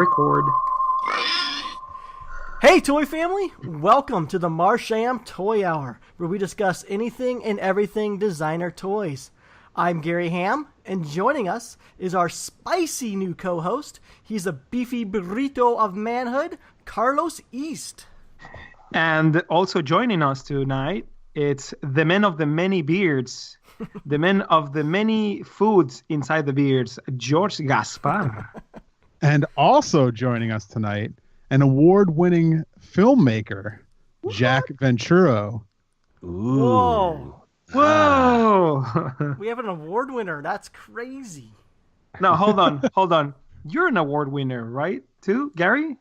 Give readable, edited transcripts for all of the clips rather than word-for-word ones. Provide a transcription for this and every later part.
record. Hey toy family, welcome to the Marsham Toy Hour, where we discuss anything and everything designer toys. I'm Gary Ham, and joining us is our spicy new co-host. He's a beefy burrito of manhood, Carlos East. And also joining us tonight, it's the men of the many beards, the men of the many foods inside the beards, George Gaspar. And also joining us tonight, an award-winning filmmaker, Jack Venturo. Whoa. Whoa! We have an award winner. That's crazy. No, hold on. You're an award winner, right? Too, Gary?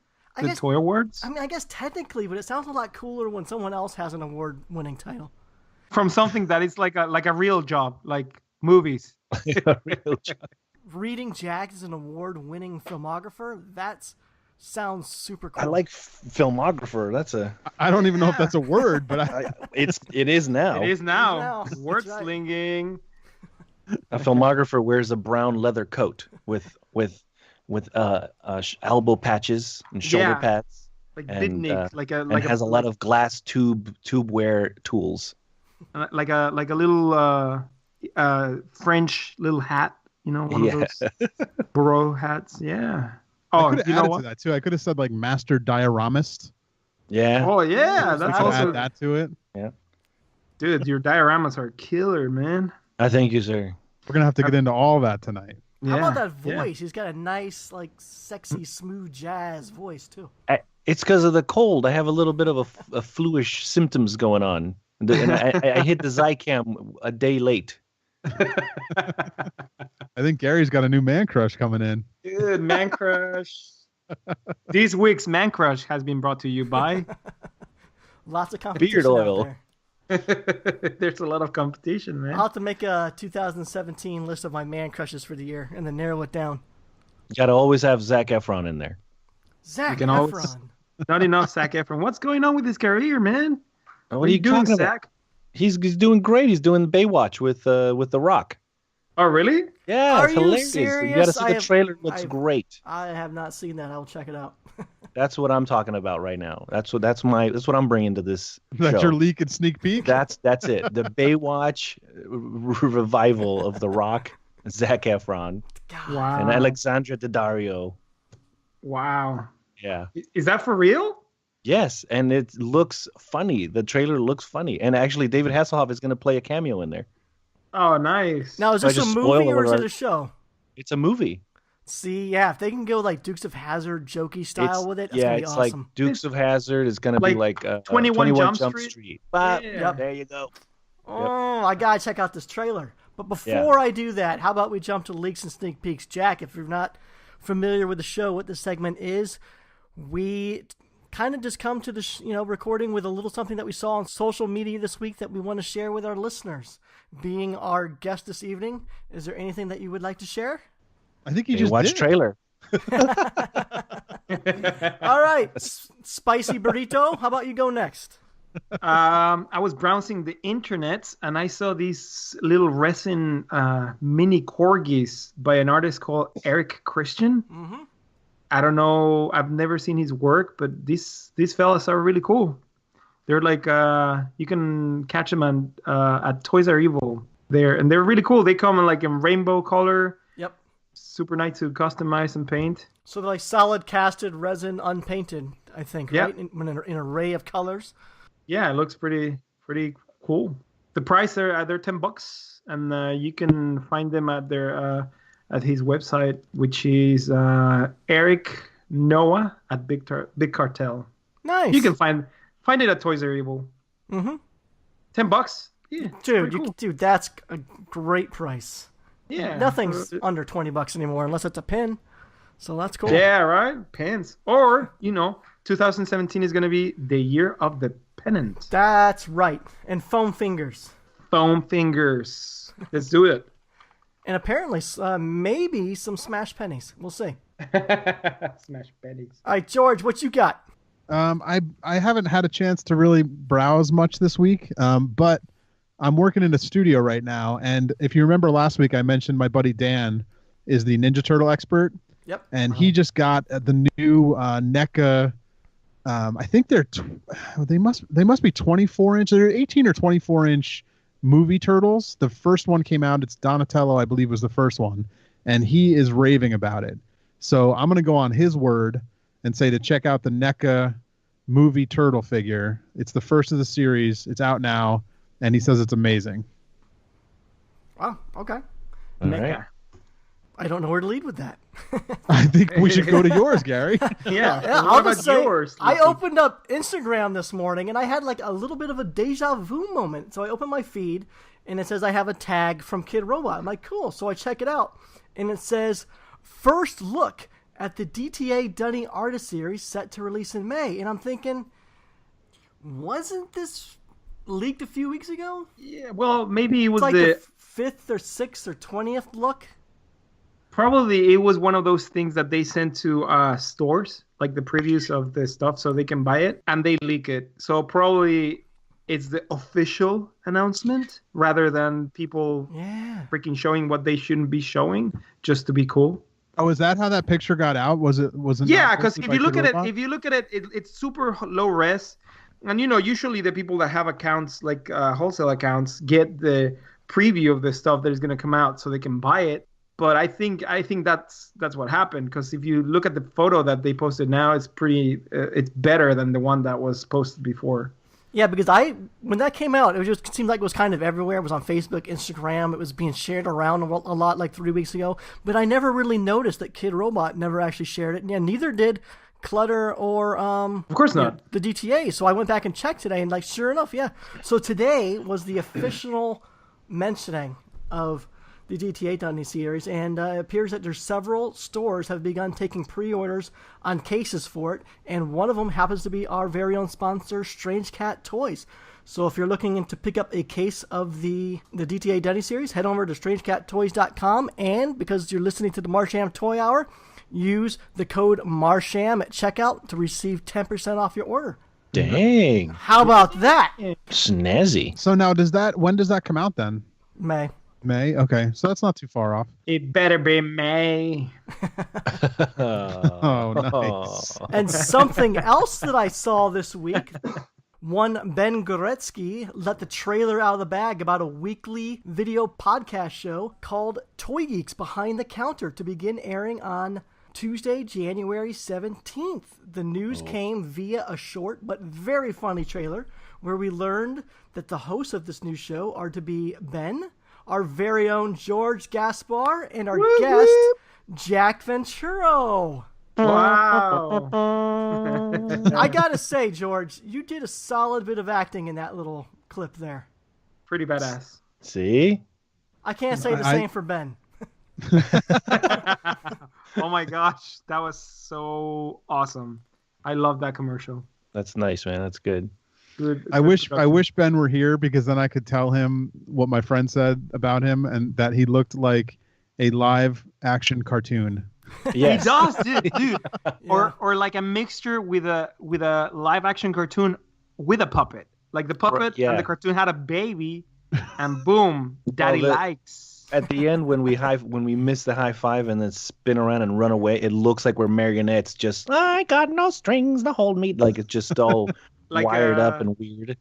Toy Awards? I guess technically, but it sounds a lot cooler when someone else has an award-winning title. From something that is like a real job, like movies. A real job. Reading Jack as an award-winning filmographer, sounds super cool. I like filmographer. That's I don't even know if that's a word, but it is now. It is now. That's Word right. slinging. A filmographer wears a brown leather coat with elbow patches and shoulder pads, like and bitnik, has a lot of glass tube wear tools. Like a little French little hat, one of those burro hats. Yeah. I could have added to that too. I could have said like master dioramist. Yeah. Oh yeah, that's I could also add that to it. Yeah. Dude, your dioramas are killer, man. I thank you, sir. We're gonna have to get into all that tonight. How about that voice? Yeah. He's got a nice, sexy, smooth jazz voice too. It's because of the cold. I have a little bit of a fluish symptoms going on, and I hit the Zycam a day late. I think Gary's got a new man crush coming in. Dude, man crush. This week's man crush has been brought to you by Lots of competition Beard oil. out there. There's a lot of competition, man. I'll have to make a 2017 list of my man crushes for the year and then narrow it down. You gotta always have Zac Efron in there. Zac can always- Efron. Not enough, Zac Efron. What's going on with his career, man? What are you doing, talking about? Zach? He's doing great. He's doing Baywatch with The Rock. Oh, really? Yeah, Are it's you hilarious. serious? You got to see the trailer. It looks great. I have not seen that. I'll check it out. That's what I'm talking about right now. That's what I'm bringing to this That's show. your leak and sneak peek. That's it. The Baywatch revival of The Rock, Zac Efron, God. Wow. and Alexandra Daddario. Wow. Yeah. Is that for real? Yes, and it looks funny. The trailer looks funny, and actually, David Hasselhoff is going to play a cameo in there. Oh, nice. Now, is So I this a just movie spoiled or is it alert. a show? It's a movie. See, yeah, if they can go like Dukes of Hazzard, jokey style with it, that's gonna be it's awesome. like Dukes of Hazzard. It's going to be Like like 21 Jump Jump Street? Street. Yeah. There you go. Oh, I gotta check out this trailer. But before I do that, how about we jump to leaks and sneak peeks? Jack, if you're not familiar with the show, what this segment is, we kind of just come to the recording with a little something that we saw on social media this week that we want to share with our listeners. Being our guest this evening, is there anything that you would like to share? I think you Hey, just watch did. trailer. All right, Spicy Burrito, how about you go next? I was browsing the internet and I saw these little resin mini corgis by an artist called Eric Christian. Mm-hmm. I don't know. I've never seen his work, but these fellas are really cool. They're like you can catch them at Toys R Evil there, and they're really cool. They come in rainbow color. Yep. Super nice to customize and paint. So they're like solid casted resin, unpainted, I think, Yeah. right? In an array of colors. Yeah, it looks pretty cool. The price they're $10, and you can find them at their at his website, which is Eric Noah at Big Cartel. Nice. You can find it at Toys R Evil. Mm-hmm. $10. Yeah, it's pretty cool. Dude, that's a great price. Yeah, Nothing's under $20 anymore unless it's a pin. So that's cool. Yeah, right. Pens, or 2017 is gonna be the year of the pennant. That's right. And foam fingers. Foam fingers. Let's do it. And apparently, maybe some smash pennies. We'll see. Smash pennies. All right, George, what you got? I haven't had a chance to really browse much this week, but I'm working in a studio right now. And if you remember last week, I mentioned my buddy Dan is the Ninja Turtle expert. Yep. And he just got the new NECA. I think they must be 24-inch. They're 18 or 24-inch movie turtles. The first one came out. It's Donatello, I believe, was the first one, and he is raving about it. So I'm gonna go on his word and say to check out the NECA movie turtle figure. It's the first of the series. It's out now, and he says it's amazing. Wow. Okay. All right. I don't know where to lead with that. I think we should go to yours, Gary. Yeah. Yeah, What I'll about just say, yours? I Lucy? opened up Instagram this morning and I had like a little bit of a deja vu moment. So I opened my feed and it says I have a tag from Kid Robot. I'm like, cool. So I check it out and it says, first look at the DTA Dunny Artist Series set to release in May. And I'm thinking, wasn't this leaked a few weeks ago? Yeah. Well, maybe it was It's like the the 5th or 6th or 20th look. probably it was one of those things that they send to stores, like the previews of the stuff, so they can buy it and they leak it. So probably it's the official announcement rather than people freaking showing what they shouldn't be showing just to be cool. Oh, is that how that picture got out? Was it? Yeah, because if you look at it, it's super low res, and usually the people that have accounts like wholesale accounts get the preview of the stuff that is going to come out so they can buy it. But I think that's what happened, because if you look at the photo that they posted now, it's it's better than the one that was posted before. Yeah, because when that came out, it seemed like it was kind of everywhere. It was on Facebook, Instagram. It was being shared around a lot like 3 weeks ago. But I never really noticed that Kid Robot never actually shared it. Yeah, neither did Clutter or Of course not. the DTA. So I went back and checked today, and sure enough, yeah. So today was the official mentioning of the DTA Dunny series, and it appears that there's several stores have begun taking pre-orders on cases for it, and one of them happens to be our very own sponsor, Strange Cat Toys. So if you're looking to pick up a case of the DTA Dunny series, head over to strangeCatToys.com, and because you're listening to the Marsham Toy Hour, use the code Marsham at checkout to receive 10% off your order. Dang. How about that? Snazzy. So now when does that come out then? May? Okay, so that's not too far off. It better be May. Oh, nice. And something else that I saw this week, one Ben Goretzky let the trailer out of the bag about a weekly video podcast show called ToyGeeks Behind the Counter to begin airing on Tuesday, January 17th. The news came via a short but very funny trailer where we learned that the hosts of this new show are to be Ben, our very own George Gaspar, and our guest, Jack Venturo. Wow. I gotta say, George, you did a solid bit of acting in that little clip there. Pretty badass. See? I can't say the same for Ben. Oh my gosh, that was so awesome. I love that commercial. That's nice, man. That's good. Good I wish production. Ben were here, because then I could tell him what my friend said about him, and that he looked like a live action cartoon. Yes. He does, dude. Or like a mixture with a live action cartoon with a puppet. Like the puppet Yeah. and the cartoon had a baby, and boom, daddy likes. At the end, when we miss the high five and then spin around and run away, it looks like we're marionettes. Just I got no strings to hold me. Like it's just all Like, wired up and weird.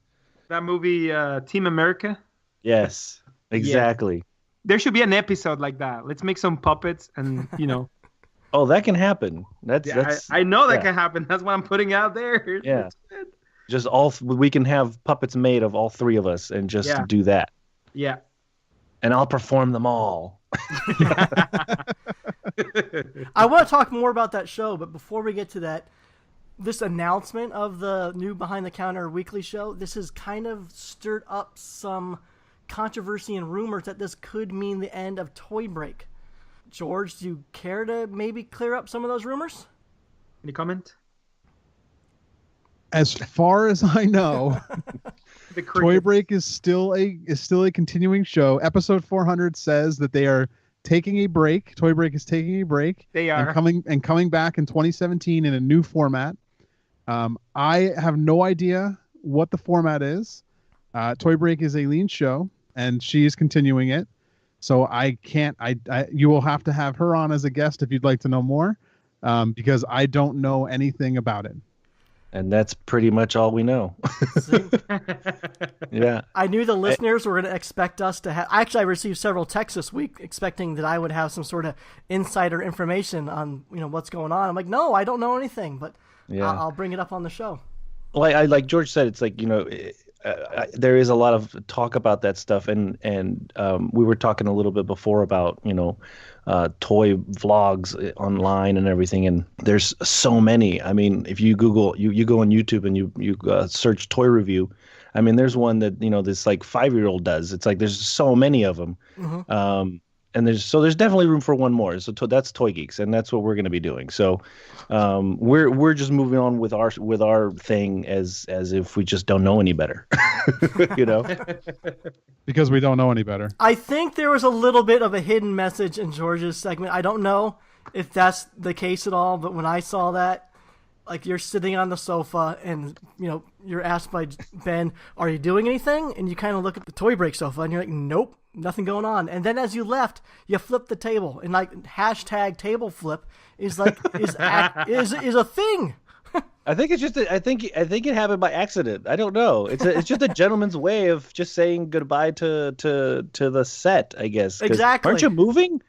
That movie, Team America. Yes, exactly. There should be an episode like that. Let's make some puppets, and Oh, that can happen. That's I know that can happen. That's what I'm putting out there. Yeah. Just we can have puppets made of all three of us and just do that. Yeah. And I'll perform them all. I want to talk more about that show, but before we get to that, this announcement of the new Behind the Counter weekly show, this has kind of stirred up some controversy and rumors that this could mean the end of Toy Break. George, do you care to maybe clear up some of those rumors? Any comment? As far as I know, Toy Break is still a continuing show. Episode 400 says that they are taking a break. Toy Break is taking a break. They are and coming back in 2017 in a new format. I have no idea what the format is. Toy Break is Eileen's show, and she is continuing it. So I can't. You will have to have her on as a guest if you'd like to know more, because I don't know anything about it. And that's pretty much all we know. Yeah. I knew the listeners were going to expect us to have. Actually, I received several texts this week expecting that I would have some sort of insider information on what's going on. I'm like, no, I don't know anything, but I'll bring it up on the show. Well, I like George said, it's like there is a lot of talk about that stuff, and we were talking a little bit before about toy vlogs online and everything, and there's so many. I mean, if you Google, you go on YouTube and you search toy review, I mean, there's one that this like 5-year-old does. It's like there's so many of them, and there's definitely room for one more. So that's Toy Geeks, and that's what we're going to be doing. So we're just moving on with our thing as if we just don't know any better, because we don't know any better. I think there was a little bit of a hidden message in George's segment. I don't know if that's the case at all, but when I saw that, like, you're sitting on the sofa and you're asked by Ben, "Are you doing anything?" And you kind of look at the toy break sofa and you're like, "Nope, nothing going on." And then as you left, you flipped the table, and like hashtag table flip is like is a thing. I think it's just I think it happened by accident. I don't know. It's just a gentleman's way of just saying goodbye to the set, I guess. Exactly. Aren't you moving?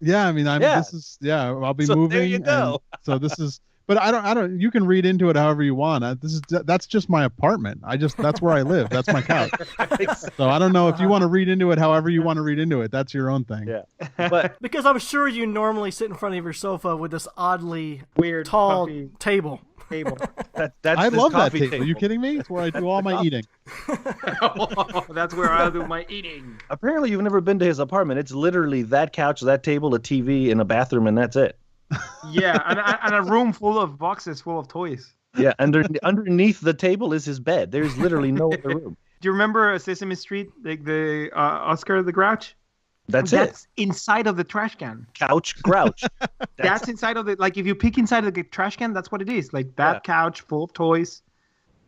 Yeah, I mean, I'll be moving. There you go. So this is. But I don't. You can read into it however you want. That's just my apartment. That's where I live. That's my couch. So I don't know if you want to read into it however you want to read into it. That's your own thing. Yeah. But because I'm sure you normally sit in front of your sofa with this oddly weird tall puffy table. I love that table. Are you kidding me? It's where I do all my eating. That's where I do my eating. Apparently, you've never been to his apartment. It's literally that couch, that table, a TV, and a bathroom, and that's it. Yeah, and a room full of boxes full of toys. Yeah, underneath the table is his bed. There's literally no other room. Do you remember Sesame Street, like the Oscar the Grouch? That's inside of the trash can. Couch Grouch. That's inside of the, like, if you peek inside of the trash can, that's what it is. Like that couch full of toys.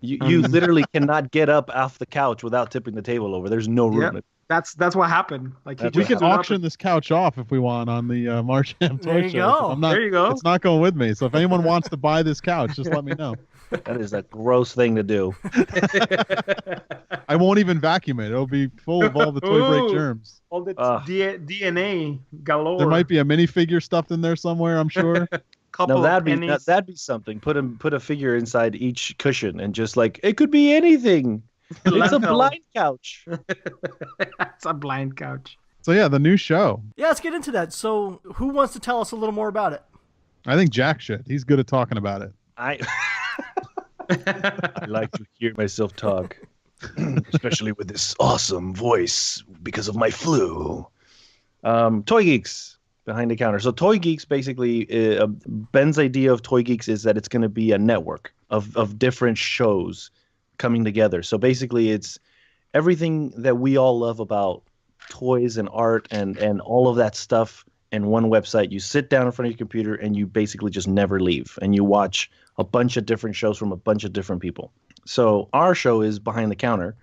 You literally cannot get up off the couch without tipping the table over. There's no room. Yep. That's what happened. Like, we can auction this couch off if we want on the Marsham Toy Show. There you go. It's not going with me. So if anyone wants to buy this couch, just let me know. That is a gross thing to do. I won't even vacuum it. It'll be full of all the toy break germs. All the DNA galore. There might be a minifigure stuffed in there somewhere, I'm sure. No, that'd be something. Put a figure inside each cushion and just like, it could be anything. It's a blind couch. It's a blind couch. So yeah, the new show. Yeah, let's get into that. So who wants to tell us a little more about it? I think Jack should. He's good at talking about it. I like to hear myself talk, especially with this awesome voice because of my flu. Toy Geeks behind the counter. So Toy Geeks, basically, Ben's idea of Toy Geeks is that it's going to be a network of different shows coming together. So basically, it's everything that we all love about toys and art and all of that stuff in one website. You sit down in front of your computer and you basically just never leave, and you watch a bunch of different shows from a bunch of different people. So our show is Behind the Counter.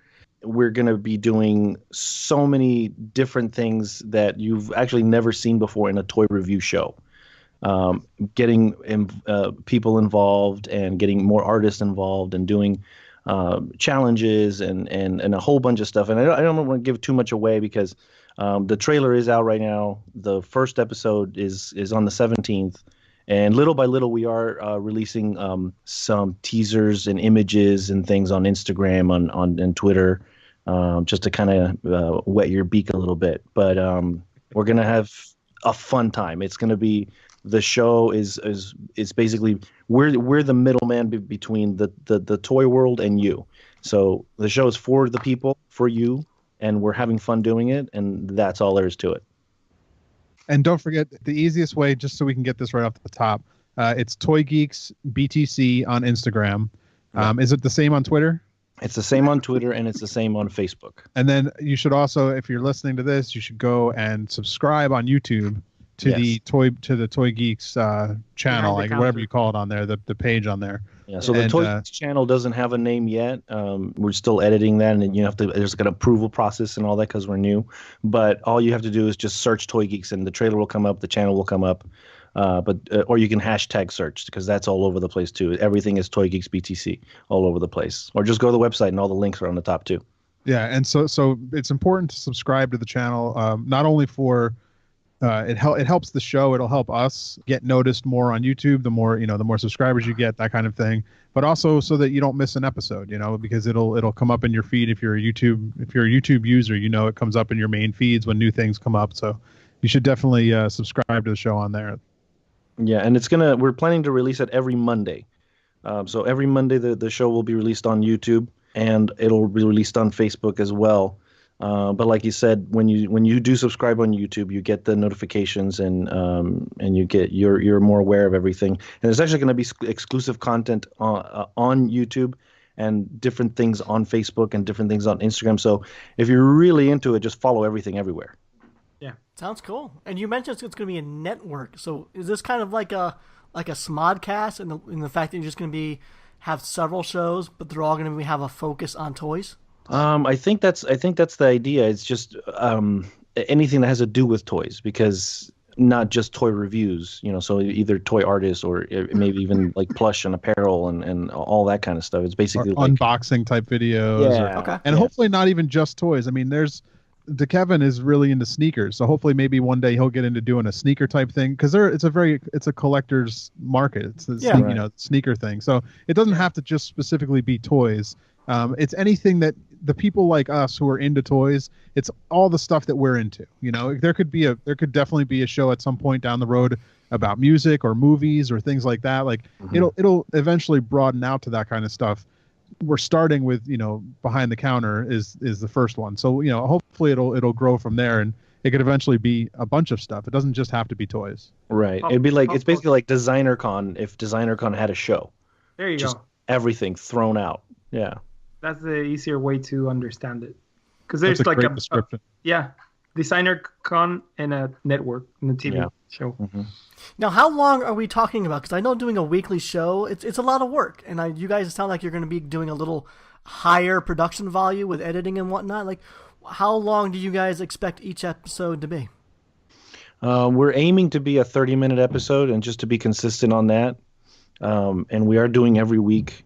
We're going to be doing so many different things that you've actually never seen before in a toy review show. Getting people involved and getting more artists involved and doing challenges and a whole bunch of stuff. And I don't want to give too much away because the trailer is out right now. The first episode is on the 17th. And little by little, we are releasing some teasers and images and things on Instagram, on Twitter, just to kind of wet your beak a little bit. But we're gonna have a fun time. It's gonna be, the show is basically we're the middleman between the toy world and you. So the show is for the people, for you, and we're having fun doing it, and that's all there is to it. And don't forget, the easiest way, just so we can get this right off the top, it's Toy Geeks BTC on Instagram. Is it the same on Twitter? It's the same on Twitter, and it's the same on Facebook. And then you should also, if you're listening to this, you should go and subscribe on YouTube to the Toy Geeks channel, like whatever you call it on there, the page on there. Yeah, so the Toy channel doesn't have a name yet. We're still editing that, and then there's an approval process and all that because we're new. But all you have to do is just search Toy Geeks, and the trailer will come up, the channel will come up. Or you can hashtag search because that's all over the place too. Everything is Toy Geeks BTC all over the place. Or just go to the website, and all the links are on the top too. Yeah, and so it's important to subscribe to the channel, not only for it helps the show. It'll help us get noticed more on YouTube. The more subscribers you get, that kind of thing. But also so that you don't miss an episode, because it'll come up in your feed if you're a YouTube user. It comes up in your main feeds when new things come up. So you should definitely subscribe to the show on there. Yeah, and we're planning to release it every Monday. So every Monday the show will be released on YouTube, and it'll be released on Facebook as well. But like you said, when you do subscribe on YouTube, you get the notifications and you're more aware of everything. And there's actually going to be exclusive content on YouTube and different things on Facebook and different things on Instagram. So if you're really into it, just follow everything everywhere. Yeah, sounds cool. And you mentioned it's going to be a network. So is this kind of like a Smodcast in the fact that you're just going to have several shows, but they're all going to have a focus on toys? I think that's the idea. It's just anything that has to do with toys, because not just toy reviews, so either toy artists or maybe even like plush and apparel and all that kind of stuff. It's basically like unboxing type videos. Yeah. And hopefully not even just toys. I mean, Kevin is really into sneakers, so hopefully maybe one day he'll get into doing a sneaker type thing, because it's a collector's market. It's sneaker thing. So it doesn't have to just specifically be toys. It's anything that the people like us who are into toys, it's all the stuff that we're into. There could definitely be a show at some point down the road about music or movies or things like that. Like it'll eventually broaden out to that kind of stuff. We're starting with, behind the counter is the first one. So, hopefully it'll grow from there, and it could eventually be a bunch of stuff. It doesn't just have to be toys. Right. It'd be like, it's basically like DesignerCon if DesignerCon had a show. There you just go. Everything thrown out. Yeah. That's the easier way to understand it. Because there's That's a like great description. DesignerCon and a network and a TV show. Mm-hmm. Now, how long are we talking about? Because I know doing a weekly show, it's a lot of work. And you guys sound like you're going to be doing a little higher production value with editing and whatnot. Like, how long do you guys expect each episode to be? We're aiming to be a 30-minute episode, and just to be consistent on that. And we are doing every week.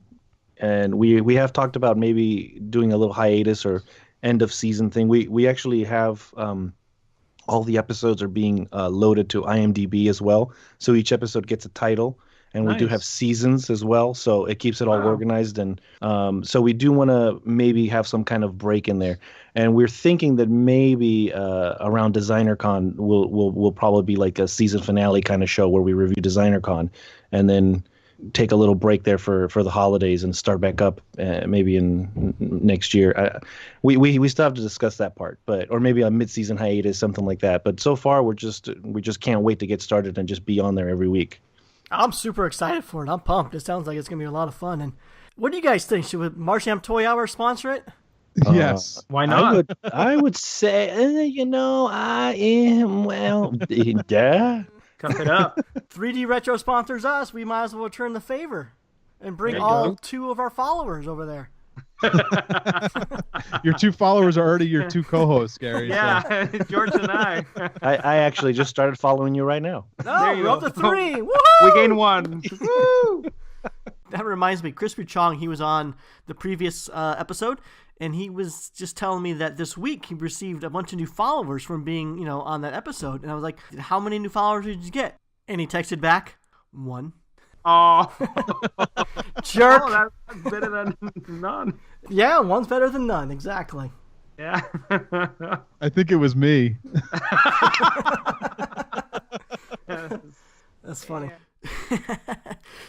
And we have talked about maybe doing a little hiatus or end of season thing. We actually have all the episodes are being loaded to IMDb as well. So each episode gets a title, and we do have seasons as well. So it keeps it all organized. And so we do want to maybe have some kind of break in there. And we're thinking that maybe around DesignerCon will probably be like a season finale kind of show where we review DesignerCon, and then take a little break there for the holidays and start back up maybe in next year. We still have to discuss that part, or maybe a mid-season hiatus, something like that. But so far we just can't wait to get started and just be on there every week. I'm super excited for it. I'm pumped. It sounds like it's gonna be a lot of fun. And what do you guys think? Should Marsham Toy Hour sponsor it? Yes. Why not? I would say I am yeah. Cup it up. 3D Retro sponsors us. We might as well return the favor and bring all 2 of our followers over there. Your 2 followers are already your 2 co-hosts, Gary. Yeah, so. George and I. I actually just started following you right now. No, we're up to 3. Woohoo! We gained 1. Woo! That reminds me, Crispy Chong, he was on the previous episode, and he was just telling me that this week he received a bunch of new followers from being, on that episode. And I was like, how many new followers did you get? And he texted back, 1. Oh. Jerk. Oh, that's better than none. Yeah, 1's better than none. Exactly. Yeah. I think it was me. That's funny.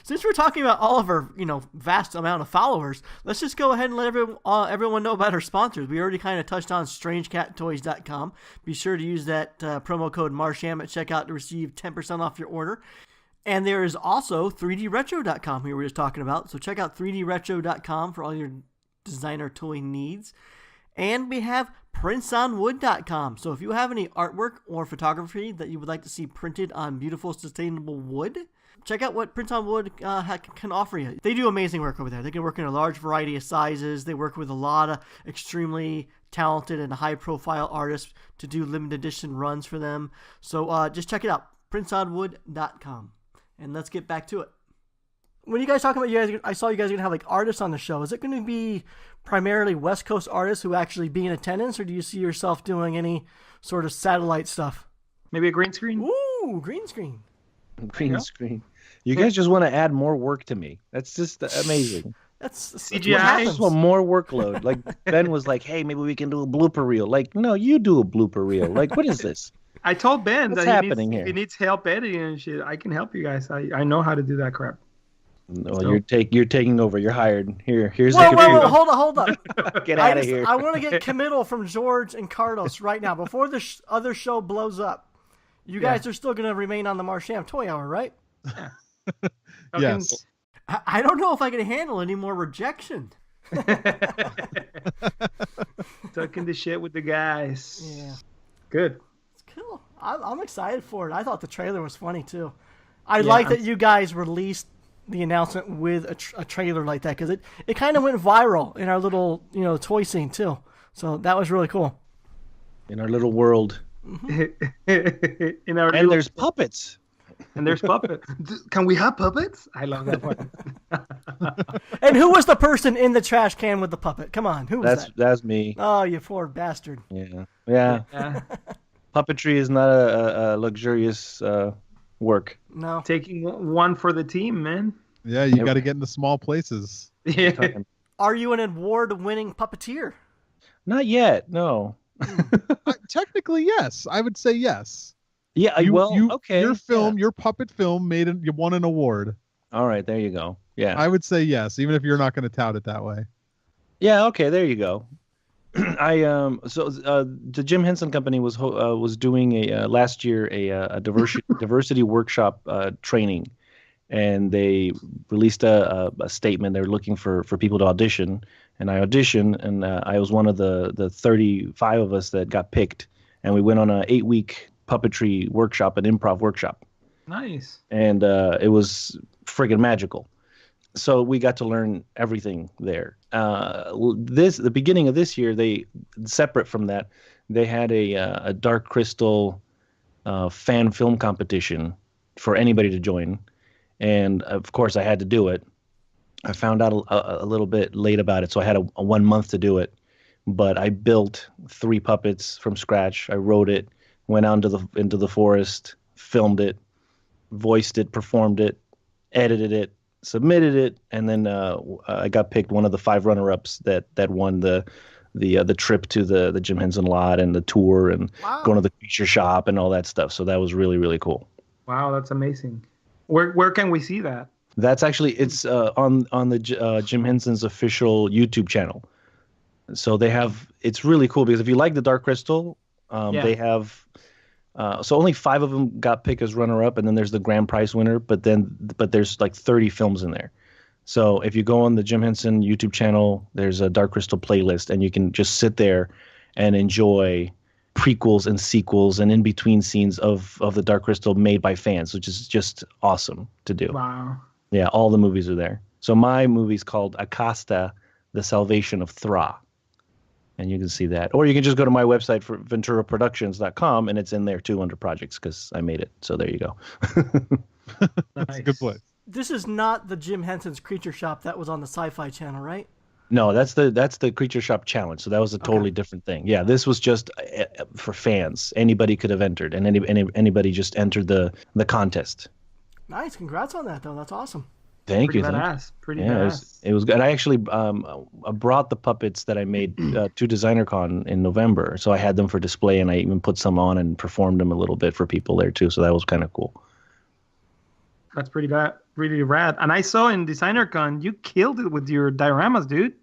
Since we're talking about all of our, vast amount of followers, let's just go ahead and let everyone know about our sponsors. We already kind of touched on StrangeCatToys.com. Be sure to use that promo code Marsham at checkout to receive 10% off your order. And there is also 3DRetro.com we were just talking about. So check out 3DRetro.com for all your designer toy needs. And we have printsonwood.com. So if you have any artwork or photography that you would like to see printed on beautiful, sustainable wood, check out what Prince on Wood can offer you. They do amazing work over there. They can work in a large variety of sizes. They work with a lot of extremely talented and high-profile artists to do limited edition runs for them. So just check it out, princeonwood.com. And let's get back to it. When you guys talk about I saw you guys are going to have like artists on the show. Is it going to be primarily West Coast artists who actually be in attendance, or do you see yourself doing any sort of satellite stuff? Maybe a green screen? Ooh, green screen. Green screen. You guys just want to add more work to me. That's just amazing. That's CGI. I just want more workload. Like Ben was like, "Hey, maybe we can do a blooper reel." Like, no, you do a blooper reel. Like, what is this? I told Ben What's that happening here? he needs help editing and shit. I can help you guys. I know how to do that crap. No, so. You're taking over. You're hired. Here's whoa, the computer. whoa, hold up. Get out of here. I want to get committal from George and Carlos right now before the other show blows up. You guys are still going to remain on the Marsham Toy Hour, right? Yeah. Yes. I don't know if I can handle any more rejection. Talking the shit with the guys. Yeah. Good. It's cool. I'm excited for it. I thought the trailer was funny, too. I like that you guys released the announcement with a trailer like that, because it kind of went viral in our little toy scene, too. So that was really cool. In our little world. Mm-hmm. There's puppets. And there's puppets. Can we have puppets? I love that part. And who was the person in the trash can with the puppet? Come on, who was that? That's me. Oh, you poor bastard. Yeah. Puppetry is not a luxurious work. No. Taking one for the team, man. Yeah, you got to get into small places. Yeah. Are you an award-winning puppeteer? Not yet, no. Technically, yes. I would say yes. Yeah, okay. Your film, your puppet film, you won an award. All right, there you go. Yeah, I would say yes, even if you're not going to tout it that way. Yeah, okay, there you go. The Jim Henson Company was doing last year a diversity workshop training, and they released a statement. They were looking for people to audition, and I auditioned, and I was one of the 35 of us that got picked, and we went on an 8-week puppetry workshop, an improv workshop. Nice. And it was friggin' magical. So we got to learn everything there. The beginning of this year, separate from that, they had a Dark Crystal fan film competition for anybody to join, and of course I had to do it. I found out a little bit late about it, so I had a 1 month to do it. But I built 3 puppets from scratch. I wrote it, went out into the forest, filmed it, voiced it, performed it, edited it, submitted it, and then I got picked one of the 5 runner-ups that won the trip to the Jim Henson lot and the tour and going to the feature shop and all that stuff. So that was really, really cool. Wow, that's amazing. Where can we see that? That's actually it's on the Jim Henson's official YouTube channel. So it's really cool because if you like the Dark Crystal, they have. So only 5 of them got picked as runner-up, and then there's the grand prize winner. But there's like 30 films in there. So if you go on the Jim Henson YouTube channel, there's a Dark Crystal playlist, and you can just sit there and enjoy prequels and sequels and in between scenes of the Dark Crystal made by fans, which is just awesome to do. Wow. Yeah, all the movies are there. So my movie's called Acasta, The Salvation of Thra. And you can see that. Or you can just go to my website for venturaproductions.com, and it's in there too under projects because I made it. So there you go. That's a good place. This is not the Jim Henson's Creature Shop that was on the Sci-Fi Channel, right? No, that's the Creature Shop Challenge. So that was a totally different thing. Yeah, this was just for fans. Anybody could have entered, and anybody just entered the contest. Nice. Congrats on that, though. That's awesome. Thank you. Pretty badass. It was good. I actually brought the puppets that I made to DesignerCon in November. So I had them for display, and I even put some on and performed them a little bit for people there too. So that was kind of cool. That's really rad. And I saw in DesignerCon, you killed it with your dioramas, dude.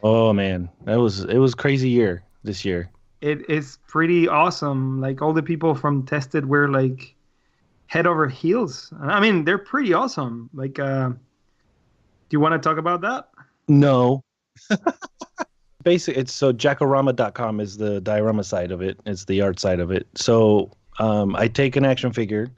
Oh man, it was crazy year this year. It is pretty awesome. Like all the people from Tested were like head over heels. I mean, they're pretty awesome. Like, do you want to talk about that? No. Basically, so jackorama.com is the diorama side of it. It's the art side of it. So I take an action figure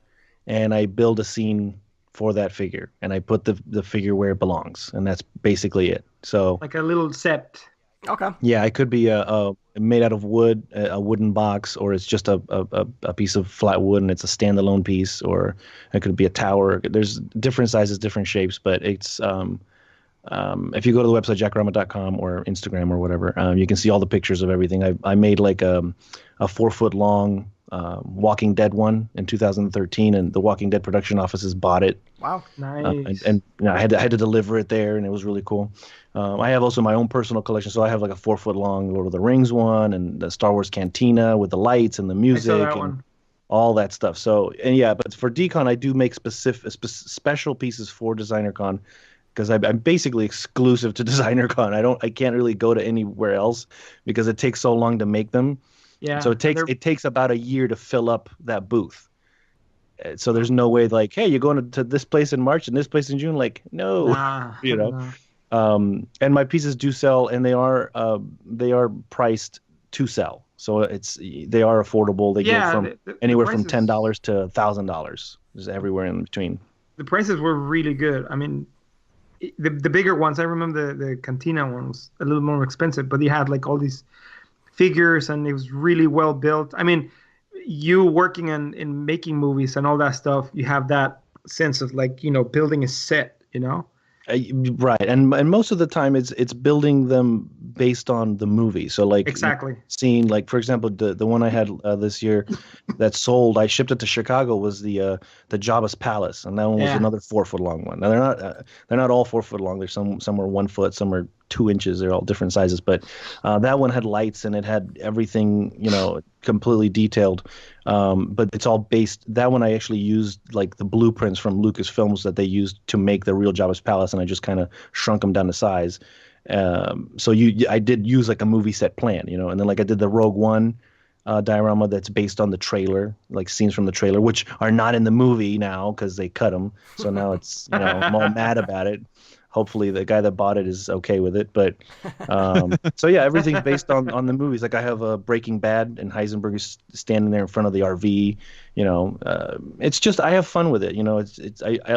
and I build a scene for that figure, and I put the figure where it belongs, and that's basically it. So Like a little set. Okay. yeah, it could be a made out of wood, a wooden box, or it's just a piece of flat wood and it's a standalone piece, or it could be a tower. There's different sizes, different shapes, but it's if you go to the website jackrama.com or Instagram or whatever, you can see all the pictures of everything. I made like a 4 foot long Walking Dead one in 2013, and the Walking Dead production offices bought it. Wow. Nice. And you know, I had to deliver it there, and it was really cool. I have also my own personal collection, so I have like a 4 foot long Lord of the Rings one, and the Star Wars Cantina with the lights and the music that and one. all that stuff. So, and yeah, but for Decon, I do make special pieces for DesignerCon, because I'm basically exclusive to DesignerCon. I can't really go to anywhere else because it takes so long to make them. Yeah. So it takes about a year to fill up that booth. So there's no way like, hey, you're going to this place in March and this place in June. Like, no, Nah, you know. nah. And my pieces do sell, and they are priced to sell. So they are affordable. They go from anywhere from $10 to $1,000. Just everywhere in between. The prices were really good. I mean, the bigger ones. I remember the Cantina one was a little more expensive, but they had like all these figures, and it was really well built. I mean, you working in making movies and all that stuff, you have that sense of like, building a set, Right, and most of the time it's building them based on the movie. So like exactly seeing, like, for example, the one I had this year that sold, I shipped it to Chicago, was the Jabba's Palace, and that one was another 4 foot long one. Now they're not all 4 foot long. There's some are 1 foot, some are 2 inches. They're all different sizes, but that one had lights and it had everything, completely detailed. But it's all based. That one I actually used like the blueprints from Lucasfilms that they used to make the real Jabba's Palace, and I just kind of shrunk them down to size. So I did use like a movie set plan, and then like I did the Rogue One diorama that's based on the trailer, like scenes from the trailer, which are not in the movie now because they cut them. So now it's, I'm all mad about it. Hopefully the guy that bought it is okay with it. But so yeah, everything's based on the movies. Like I have a Breaking Bad, and Heisenberg is standing there in front of the RV. It's just, I have fun with it.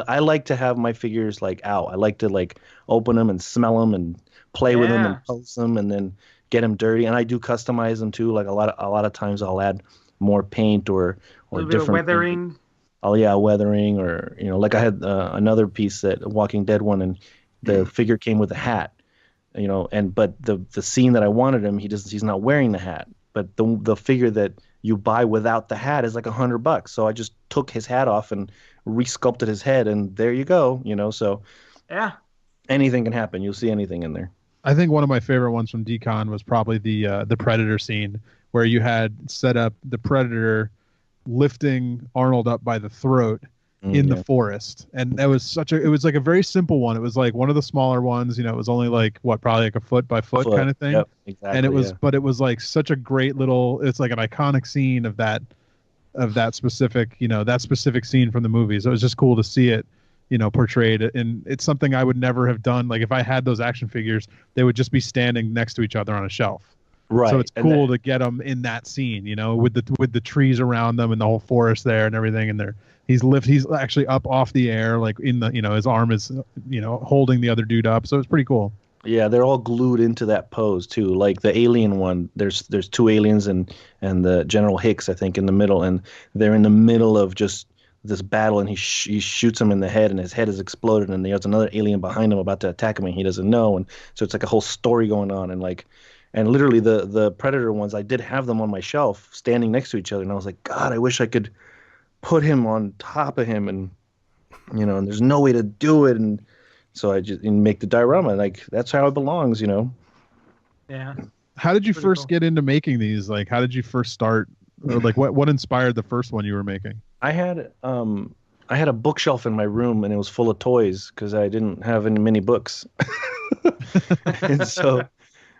I like to have my figures like out. I like to like open them and smell them and play with them and pose them and then get them dirty. And I do customize them too. Like a lot of times I'll add more paint or a little different bit of weathering. Paint. Oh yeah, weathering, or like I had another piece, that Walking Dead one, and the figure came with a hat, but the scene that I wanted him, he's not wearing the hat, but the figure that you buy without the hat is like $100. So I just took his hat off and resculpted his head, and there you go, so yeah, anything can happen. You'll see anything in there. I think one of my favorite ones from Decon was probably the Predator scene, where you had set up the Predator lifting Arnold up by the throat in the forest, and that was it was like a very simple one. It was like one of the smaller ones, it was only like probably like a foot by foot kind of thing. Yep, exactly, and it was but it was like such a great little, it's like an iconic scene of that specific that specific scene from the movies. It was just cool to see it portrayed, and it's something I would never have done. Like if I had those action figures, they would just be standing next to each other on a shelf. Right. So it's cool to get them in that scene, with the trees around them and the whole forest there and everything. And he's actually up off the air, like in the, his arm is, holding the other dude up. So it's pretty cool. Yeah, they're all glued into that pose too. Like the alien one, there's 2 aliens and the General Hicks, I think, in the middle, and they're in the middle of just this battle, and he shoots him in the head, and his head is exploded, and there's another alien behind him about to attack him, and he doesn't know, and so it's like a whole story going on, and literally the Predator ones, I did have them on my shelf standing next to each other, and I was like, God, I wish I could put him on top of him, and and there's no way to do it, and so I just make the diorama, like that's how it belongs, Yeah. How did you first get into making these? Like, how did you first start? Or like, what inspired the first one you were making? I had a bookshelf in my room, and it was full of toys because I didn't have many books, and so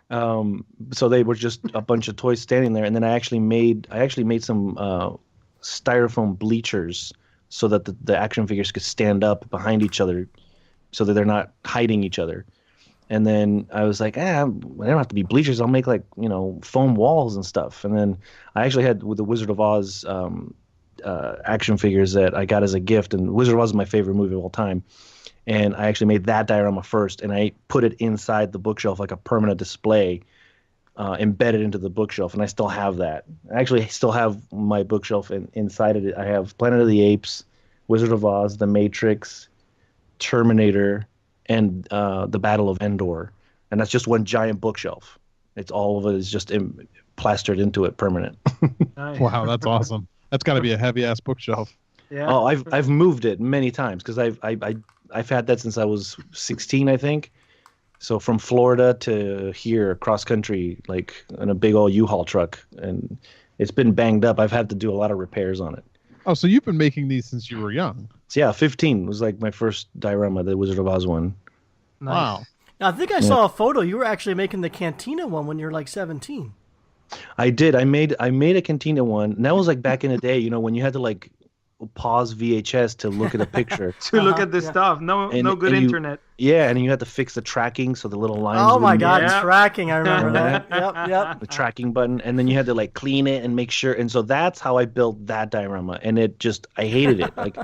they were just a bunch of toys standing there. And then I actually made some styrofoam bleachers so that the action figures could stand up behind each other, so that they're not hiding each other. And then I was like, they don't have to be bleachers. I'll make like, foam walls and stuff. And then I actually had, with the Wizard of Oz action figures that I got as a gift, and Wizard was my favorite movie of all time. And I actually made that diorama first, and I put it inside the bookshelf like a permanent display, embedded into the bookshelf, and I still have that. I actually still have my bookshelf, and inside of it I have Planet of the Apes, Wizard of Oz, The Matrix, Terminator, and the Battle of Endor, and that's just one giant bookshelf. It's all of it is just plastered into it, permanent. Nice. Wow, that's awesome. That's got to be a heavy ass bookshelf. Yeah. Oh, I've moved it many times because I've had that since I was 16, I think. So from Florida to here, cross country, like in a big old U-Haul truck, and it's been banged up. I've had to do a lot of repairs on it. Oh, so you've been making these since you were young? So yeah, 15 was like my first diorama, the Wizard of Oz one. Nice. Wow. Now, I think I saw a photo. You were actually making the Cantina one when you were like 17. I did. I made a Cantina one. And that was like back in the day, when you had to like pause VHS to look at a picture. To look at this stuff. No good internet. Yeah, and you had to fix the tracking so the little lines. Oh my wouldn't- God, Yeah. tracking! I remember that. Yep. The tracking button, and then you had to like clean it and make sure. And so that's how I built that diorama, and I hated it. Like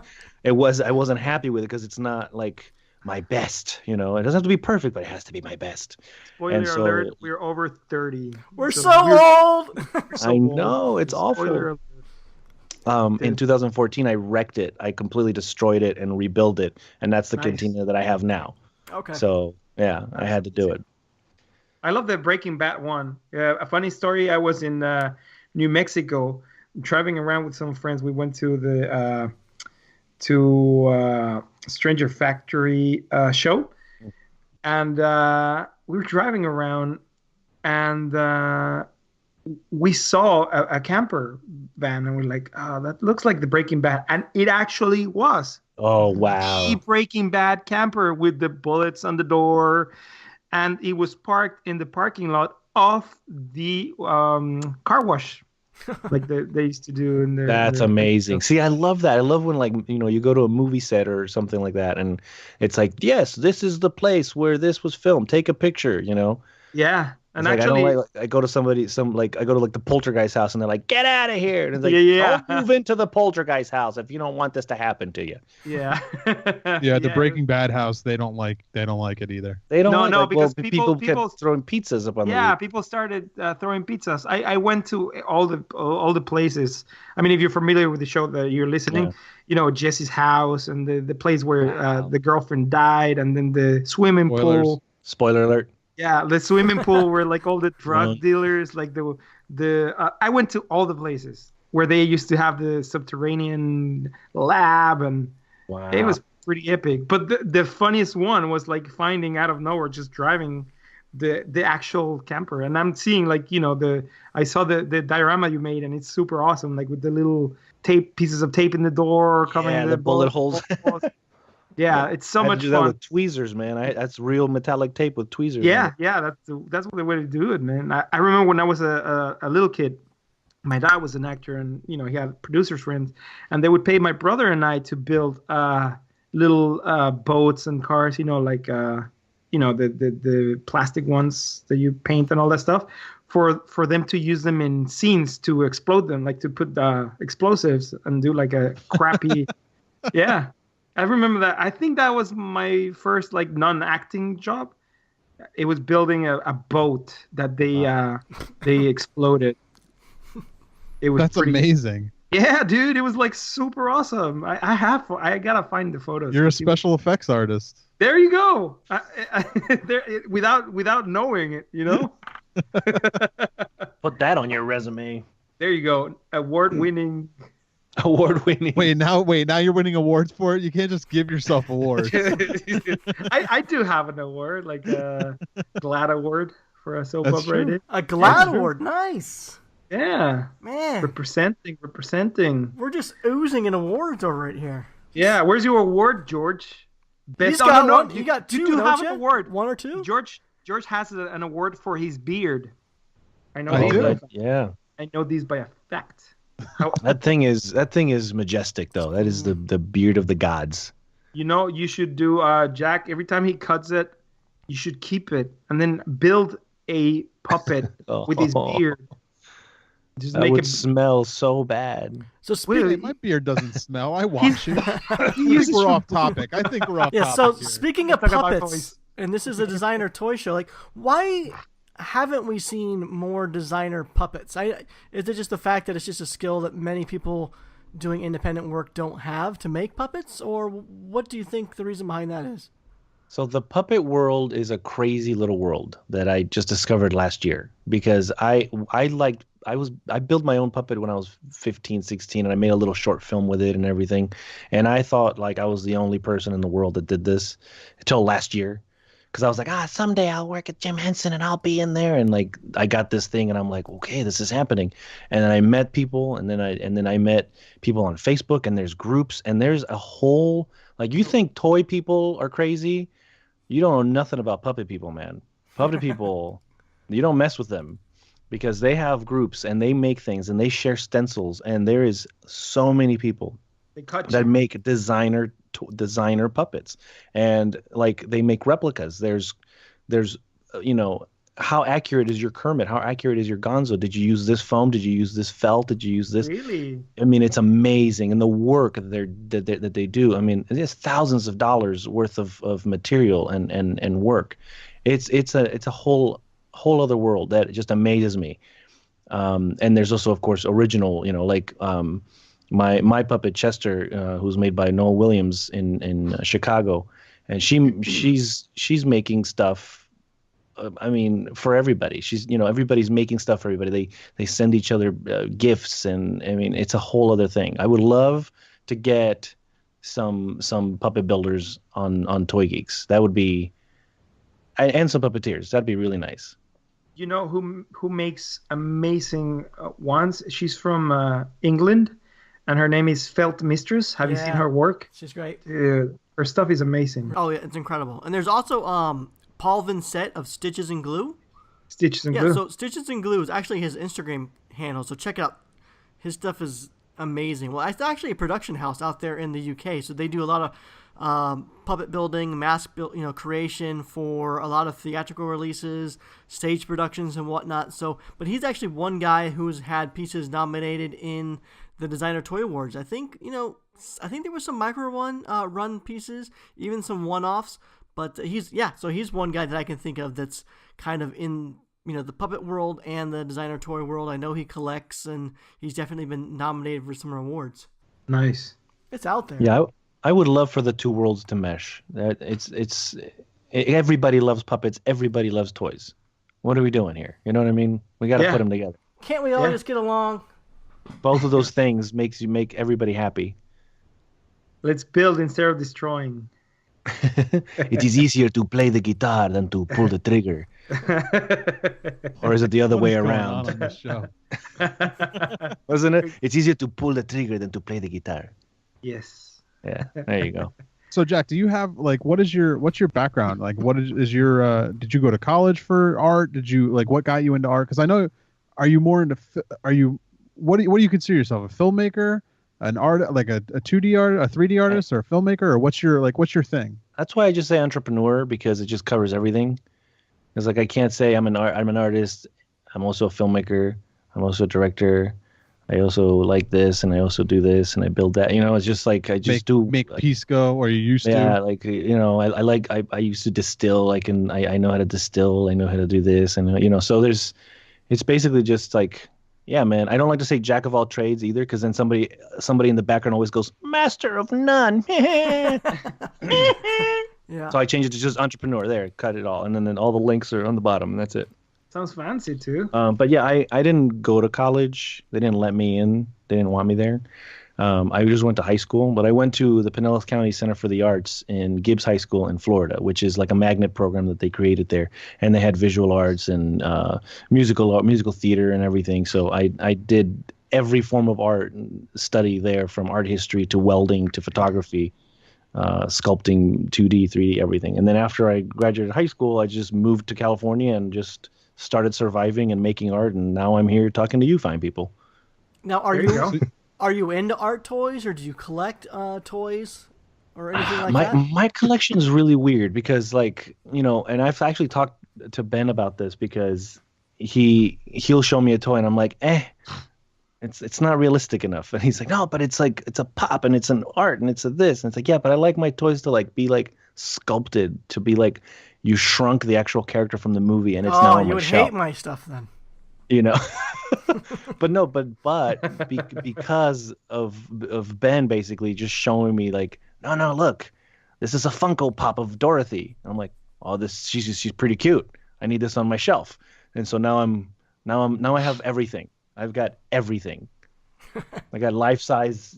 I wasn't happy with it because it's not like my best. It doesn't have to be perfect, but it has to be my best. Spoiler And so- alert, we're over 30. We're so old. I know, it's awful. Spoiler alert. In 2014, I wrecked it. I completely destroyed it and rebuilt it, and that's the Nice. Cantina that I have now. Okay. So yeah, I had to do it. I love the Breaking Bad one. A funny story. I was in New Mexico, driving around with some friends. We went to the Stranger Factory show, and we were driving around, and we saw a camper van, and we're like, "Oh, that looks like the Breaking Bad," and it actually was. Oh wow! The Breaking Bad camper with the bullets on the door, and it was parked in the parking lot of the car wash, like they used to do in their. That's their- amazing. See, I love that. I love when like you go to a movie set or something like that, and it's like, yes, this is the place where this was filmed. Take a picture. Yeah, and It's like, actually, I go to I go to like the Poltergeist house, and they're like, "Get out of here!" And it's like, Yeah. "Don't move into the Poltergeist house if you don't want this to happen to you." yeah, Yeah, the Breaking Bad house, they don't like it either. They don't. No, because people people- kept throwing pizzas up on the Yeah, roof. people started throwing pizzas. I went to all the places. I mean, if you're familiar with the show that you're listening, Jesse's house and the place where the girlfriend died, and then the swimming Spoilers. pool. Spoiler alert. Yeah, the swimming pool where like all the drug dealers, like I went to all the places where they used to have the subterranean lab, and Wow. it was pretty epic. But the funniest one was like finding out of nowhere, just driving the actual camper, and I'm seeing like I saw the diorama you made, and it's super awesome, like with the little pieces of tape in the door covering the bullet holes. Yeah, it's so I had much to do that fun. with tweezers, man. That's real metallic tape with tweezers. Yeah, that's the way to do it, man. I remember when I was a little kid, my dad was an actor, and he had producers friends, and they would pay my brother and I to build little boats and cars, like the plastic ones that you paint and all that stuff, for them to use them in scenes to explode them, like to put explosives and do like a crappy, yeah. I remember that. I think that was my first like non-acting job. It was building a boat that they exploded. It was That's pretty amazing. Yeah, dude, it was like super awesome. I gotta find the photos. You're a special effects artist. There you go. Without knowing it, Put that on your resume. There you go. Award-winning. Award-winning. Wait, now you're winning awards for it. You can't just give yourself awards. I do have an award, like a GLAAD award for a soap That's opera I true. did. A GLAAD award, nice. Yeah, Man, representing. we're just oozing in awards over right here. Yeah, where's your award, George? He's got one. You got two, You do don't have you? an award. One or two? George has an award for his beard. I know. I these do. by- Yeah. I know these by a fact. That thing is majestic though. That is the beard of the gods. You should do Jack. Every time he cuts it, you should Oh. keep it and then build a puppet with his beard. It was pretty. Just That make would it. smell so bad. So Well, speaking, My beard doesn't smell. I wash it. I He's think we're off topic. I think we're off yeah. topic So here. speaking of Let's talk about puppets, toys. and this is a designer toy show. Like, why haven't we seen more designer puppets? Is it just the fact that it's just a skill that many people doing independent work don't have to make puppets, or what do you think the reason behind that is? So the puppet world is a crazy little world that I just discovered last year because I built my own puppet when I was 15, 16 and I made a little short film with it and everything. And I thought like I was the only person in the world that did this until last year. Because I was like, someday I'll work at Jim Henson and I'll be in there. And like I got this thing and I'm like, okay, this is happening. And then I met people and then I met people on Facebook and there's groups and there's a whole like you think toy people are crazy. You don't know nothing about puppet people, man. Puppet people, you don't mess with them because they have groups and they make things and they share stencils and there is so many people They cut that you. make designer puppets and like they make replicas. There's how accurate is your Kermit? How accurate is your Gonzo? Did you use this foam? Did you use this felt? Did you use this? Really? I mean, it's amazing, and the work that they do. I mean, it's thousands of dollars worth of material and work. It's a whole other world that just amazes me. And there's also, of course, original. My puppet Chester, who's made by Noel Williams in Chicago, and she's making stuff. I mean, for everybody. Everybody's making stuff for everybody. They send each other gifts, and I mean, it's a whole other thing. I would love to get some puppet builders on ToyGeeks. That would be, and some puppeteers. That'd be really nice. You know who makes amazing ones? She's from England, and her name is Felt Mistress. Have you seen her work? She's great. Dude, her stuff is amazing. Oh yeah, it's incredible. And there's also Paul Vincent of Stitches and Glue. Stitches and Yeah, Glue. so Stitches and Glue is actually his Instagram handle, so check it out. His stuff is amazing. Well, it's actually a production house out there in the UK, so they do a lot of puppet building, mask creation for a lot of theatrical releases, stage productions, and whatnot. So, but he's actually one guy who's had pieces nominated in the Designer Toy Awards. I think there were some run pieces, even some one-offs. But he's one guy that I can think of that's kind of in the puppet world and the designer toy world. I know he collects, and he's definitely been nominated for some awards. Nice. It's out there. Yeah, I would love for the two worlds to mesh. Everybody loves puppets. Everybody loves toys. What are we doing here? You know what I mean? We got to put them together. Can't we all just get along? Both of those things make everybody happy. Let's build instead of destroying. It is easier to play the guitar than to pull the trigger. Or is it the other way around? On this show? Wasn't it? It's easier to pull the trigger than to play the guitar. Yes. Yeah, there you go. So Jack, do you have like what's your background? Like what is your did you go to college for art? Did you what got you into art? Because I know what do you consider yourself, a filmmaker? An art, like a 2D art, a 3D artist, or a filmmaker, or what's your thing? That's why I just say entrepreneur, because it just covers everything. It's like I can't say I'm an artist. I'm also a filmmaker. I'm also a director. I also like this, and I also do this, and I build that. It's just like I just make Pisco, or you used to. Yeah, I used to distill. I know how to distill. I know how to do this, and so it's basically just like. Yeah, man. I don't like to say jack of all trades either, because then somebody in the background always goes, master of none. Yeah. So I changed it to just entrepreneur. There, cut it all, and then all the links are on the bottom, and that's it. Sounds fancy too. But yeah, I didn't go to college. They didn't let me in. They didn't want me there. I just went to high school, but I went to the Pinellas County Center for the Arts in Gibbs High School in Florida, which is like a magnet program that they created there. And they had visual arts and musical theater and everything. So I did every form of art study there, from art history to welding to photography, sculpting, 2D, 3D, everything. And then after I graduated high school, I just moved to California and just started surviving and making art. And now I'm here talking to you fine people. Now, are you into art toys, or do you collect toys or anything like that? My collection is really weird because, and I've actually talked to Ben about this because he'll show me a toy and I'm like, it's not realistic enough. And he's like, no, but it's a pop and it's an art and it's a this. And it's like, yeah, but I like my toys to like be like sculpted, to be like you shrunk the actual character from the movie and it's now on you my would shelf. hate my stuff then. You know, because of Ben basically just showing me like, no, look, this is a Funko Pop of Dorothy. I'm like, oh, she's pretty cute. I need this on my shelf. And so now I have everything. I've got everything. I got life-size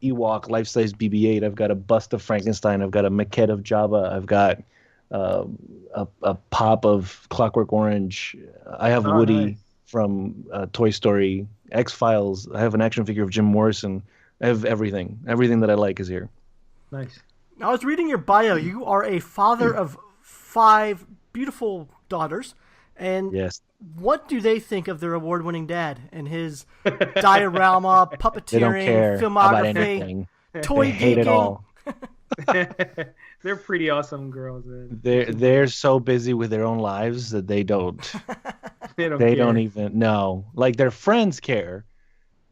Ewok, life-size BB-8. I've got a bust of Frankenstein. I've got a maquette of Jabba. I've got a pop of Clockwork Orange. I have Woody. Nice. From Toy Story, X-Files. I have an action figure of Jim Morrison. I have everything. Everything that I like is here. Nice. I was reading your bio. You are a father of 5 beautiful daughters. And yes. What do they think of their award-winning dad and his diorama, puppeteering, filmography, toy they hate it all. They're pretty awesome girls. Man. They're so busy with their own lives that they don't don't even know. Like their friends care.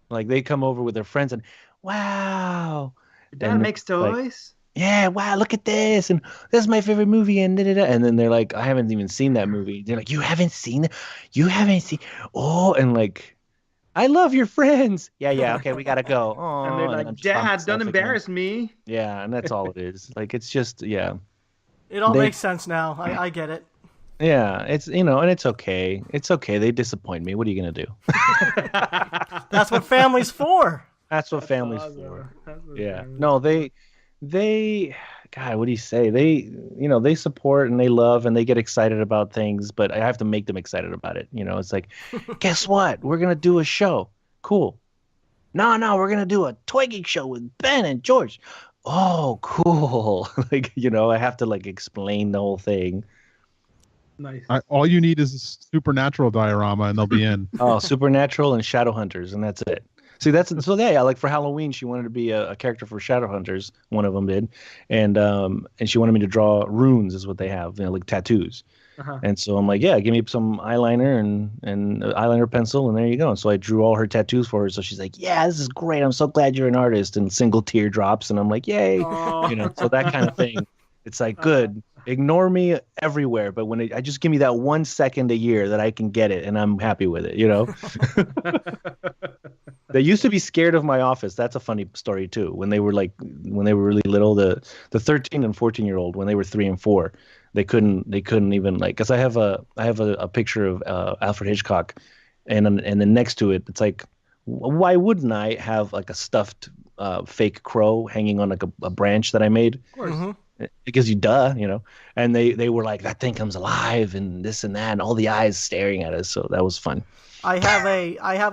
Like they come over with their friends and wow, Dad makes toys. Like, yeah, wow, look at this, and this is my favorite movie, and da-da-da. And then they're like, I haven't even seen that movie. They're like, you haven't seen it? You haven't seen? Oh, and like, I love your friends. Yeah, okay, we gotta go. Oh, and they're like, Dad, don't embarrass me. Yeah, and that's all it is. Like, it's just, yeah. It all makes sense now. I get it. Yeah, it's, and it's okay. It's okay. They disappoint me. What are you gonna do? That's what family's for. That's what family's for. Yeah. No, they, God, what do you say? They support and they love and they get excited about things, but I have to make them excited about it. It's like, guess what? We're going to do a show. Cool. No, we're going to do a Toy Geek show with Ben and George. Oh, cool. Like, I have to like explain the whole thing. Nice. All you need is a supernatural diorama and they'll be in. Oh, Supernatural and Shadowhunters, and that's it. See, like for Halloween, she wanted to be a character for Shadowhunters. One of them did, and she wanted me to draw runes, is what they have, like tattoos. Uh-huh. And so I'm like, yeah, give me some eyeliner and eyeliner pencil, and there you go. And so I drew all her tattoos for her. So she's like, yeah, this is great. I'm so glad you're an artist. And single teardrops, and I'm like, yay, so that kind of thing. It's like, good. Ignore me everywhere, but when I just give me that 1 second a year that I can get it, and I'm happy with it, They used to be scared of my office. That's a funny story too. When they were really little, the 13 and 14-year-old, when they were 3 and 4, they couldn't even like, because I have a picture of Alfred Hitchcock, and then next to it, it's like, why wouldn't I have like a stuffed fake crow hanging on like a branch that I made? Of course. Mm-hmm. Because and they were like, that thing comes alive and this and that, and all the eyes staring at us. So that was fun. I have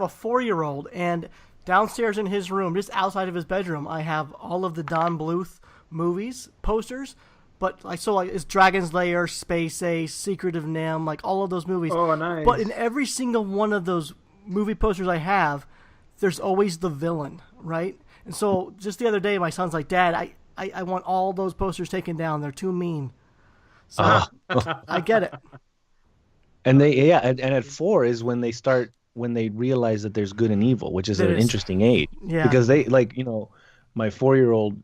a 4-year-old, and downstairs in his room, just outside of his bedroom, I have all of the Don Bluth movies posters. But it's Dragon's Lair, Space Ace, Secret of Nim, like all of those movies. Oh, nice. But in every single one of those movie posters I have, there's always the villain, right? And so just the other day, my son's like, Dad, I want all those posters taken down. They're too mean. So I get it. And and at 4 is when they realize that there's good and evil, which is an interesting age. Yeah. Because they my 4-year-old,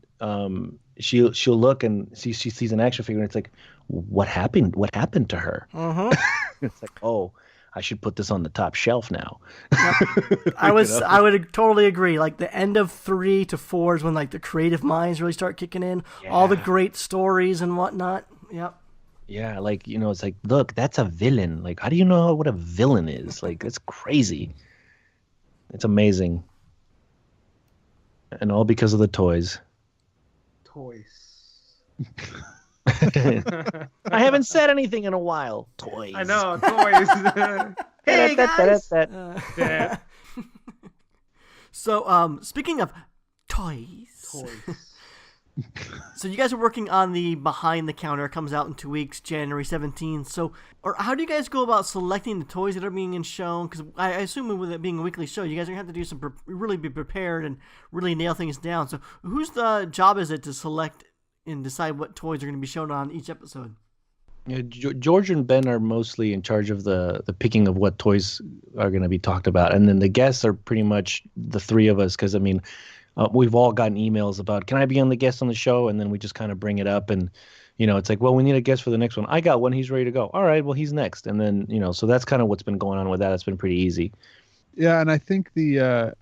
she'll look and she sees an action figure and it's like, what happened to her? Mm-hmm. It's like, oh, I should put this on the top shelf now. Yep. I would totally agree. Like the end of 3 to 4 is when like the creative minds really start kicking in. Yeah. All the great stories and whatnot. Yep. Yeah, like it's like, look, that's a villain. Like, how do you know what a villain is? Like, that's crazy. It's amazing. And all because of the toys. Toys. I haven't said anything in a while. Toys. I know, toys. Hey, guys. Yeah. So, speaking of toys. So you guys are working on the Behind the Counter. It comes out in 2 weeks, January 17th. So, how do you guys go about selecting the toys that are being shown? Because I assume with it being a weekly show, you guys are going to have to do really be prepared and really nail things down. So whose job is it to select and decide what toys are going to be shown on each episode? Yeah, George and Ben are mostly in charge of the picking of what toys are going to be talked about, and then the guests are pretty much the three of us. Because I mean, we've all gotten emails about, can I be on the guest on the show? And then we just kind of bring it up, and it's like, well, we need a guest for the next one. I got one. He's ready to go. All right, well, he's next. And then so that's kind of what's been going on with that. It's been pretty easy. Yeah, and I think the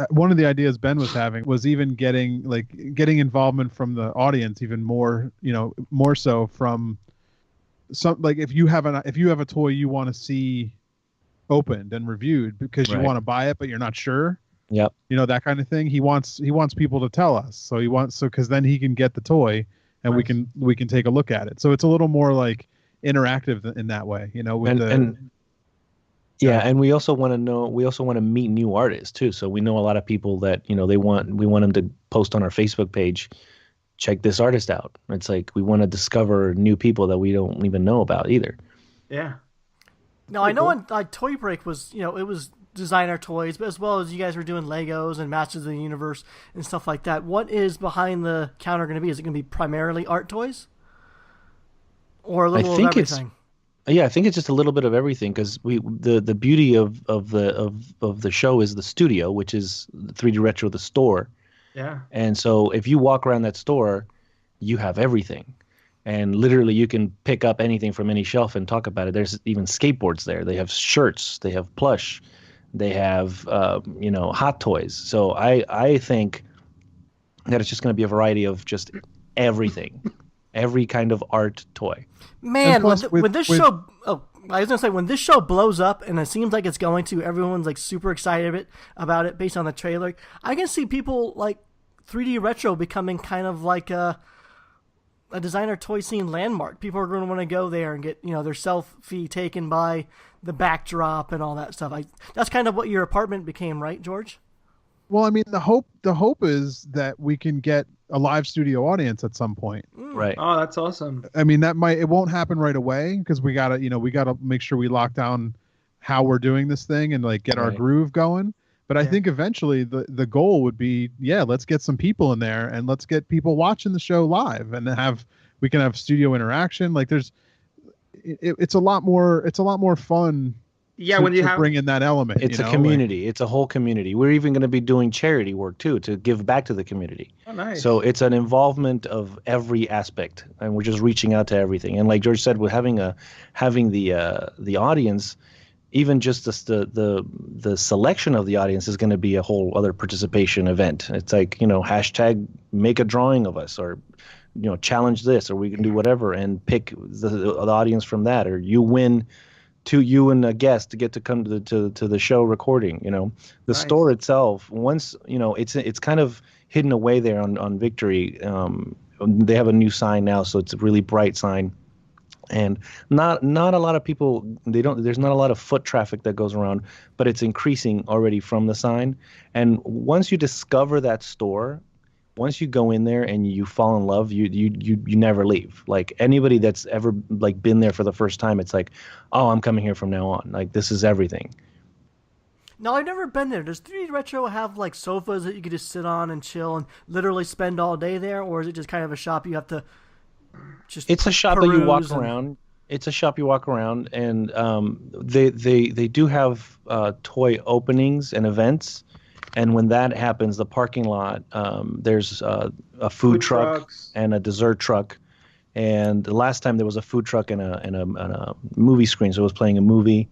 one of the ideas Ben was having was even getting involvement from the audience, even more, more so from some, like if you have a toy you want to see opened and reviewed because you Right. want to buy it but you're not sure. Yep. That kind of thing. He wants people to tell us. So because then he can get the toy and Nice. we can take a look at it. So it's a little more like interactive in that way, with Yeah, and we also want to meet new artists too. So we know a lot of people that, we want them to post on our Facebook page, check this artist out. It's like we want to discover new people that we don't even know about either. Yeah. Now I know when Toy Break was, it was designer toys, but as well as you guys were doing Legos and Masters of the Universe and stuff like that. What is behind the counter going to be? Is it going to be primarily art toys, or a little of everything? Yeah, I think it's just a little bit of everything because the beauty of the show is the studio, which is 3D Retro, the store. Yeah. And so if you walk around that store, you have everything. And literally you can pick up anything from any shelf and talk about it. There's even skateboards there. They have shirts, they have plush, they have hot toys. So I think that it's just going to be a variety of just everything. Every kind of art toy. Man, when this show blows up, and it seems like it's going to, everyone's like super excited about it based on the trailer. I can see people like 3D Retro becoming kind of like a designer toy scene landmark. People are going to want to go there and get their selfie taken by the backdrop and all that stuff. That's kind of what your apartment became, right, George? Well, I mean, the hope is that we can get a live studio audience at some point. Right. Oh, that's awesome. I mean, it won't happen right away because we gotta make sure we lock down how we're doing this thing and like get our groove going. But I think eventually the goal would be, let's get some people in there and let's get people watching the show live and we can have studio interaction. Like it's a lot more fun. Yeah, when you bring in that element, it's a community. It's a whole community. We're even going to be doing charity work too to give back to the community. Oh, nice. So it's an involvement of every aspect, and we're just reaching out to everything. And like George said, we're having the audience, even just the selection of the audience is going to be a whole other participation event. It's like hashtag make a drawing of us, or challenge this, or we can do whatever and pick the audience from that, or you win. To you and a guest to get to come to the show recording. The Nice. store itself, once it's kind of hidden away there on Victory. They have a new sign now, so it's a really bright sign, and not a lot of people. There's not a lot of foot traffic that goes around, but it's increasing already from the sign. And once you discover that store, once you go in there and you fall in love, you never leave. Like anybody that's ever like been there for the first time, it's like, oh, I'm coming here from now on. Like this is everything. No, I've never been there. Does 3D Retro have like sofas that you could just sit on and chill and literally spend all day there, or is it just kind of a shop you have to just? It's a shop that you walk around. It's a shop you walk around, and they do have toy openings and events. And when that happens, the parking lot, there's a food truck trucks. and a dessert truck. And the last time there was a food truck and a movie screen, so it was playing a movie.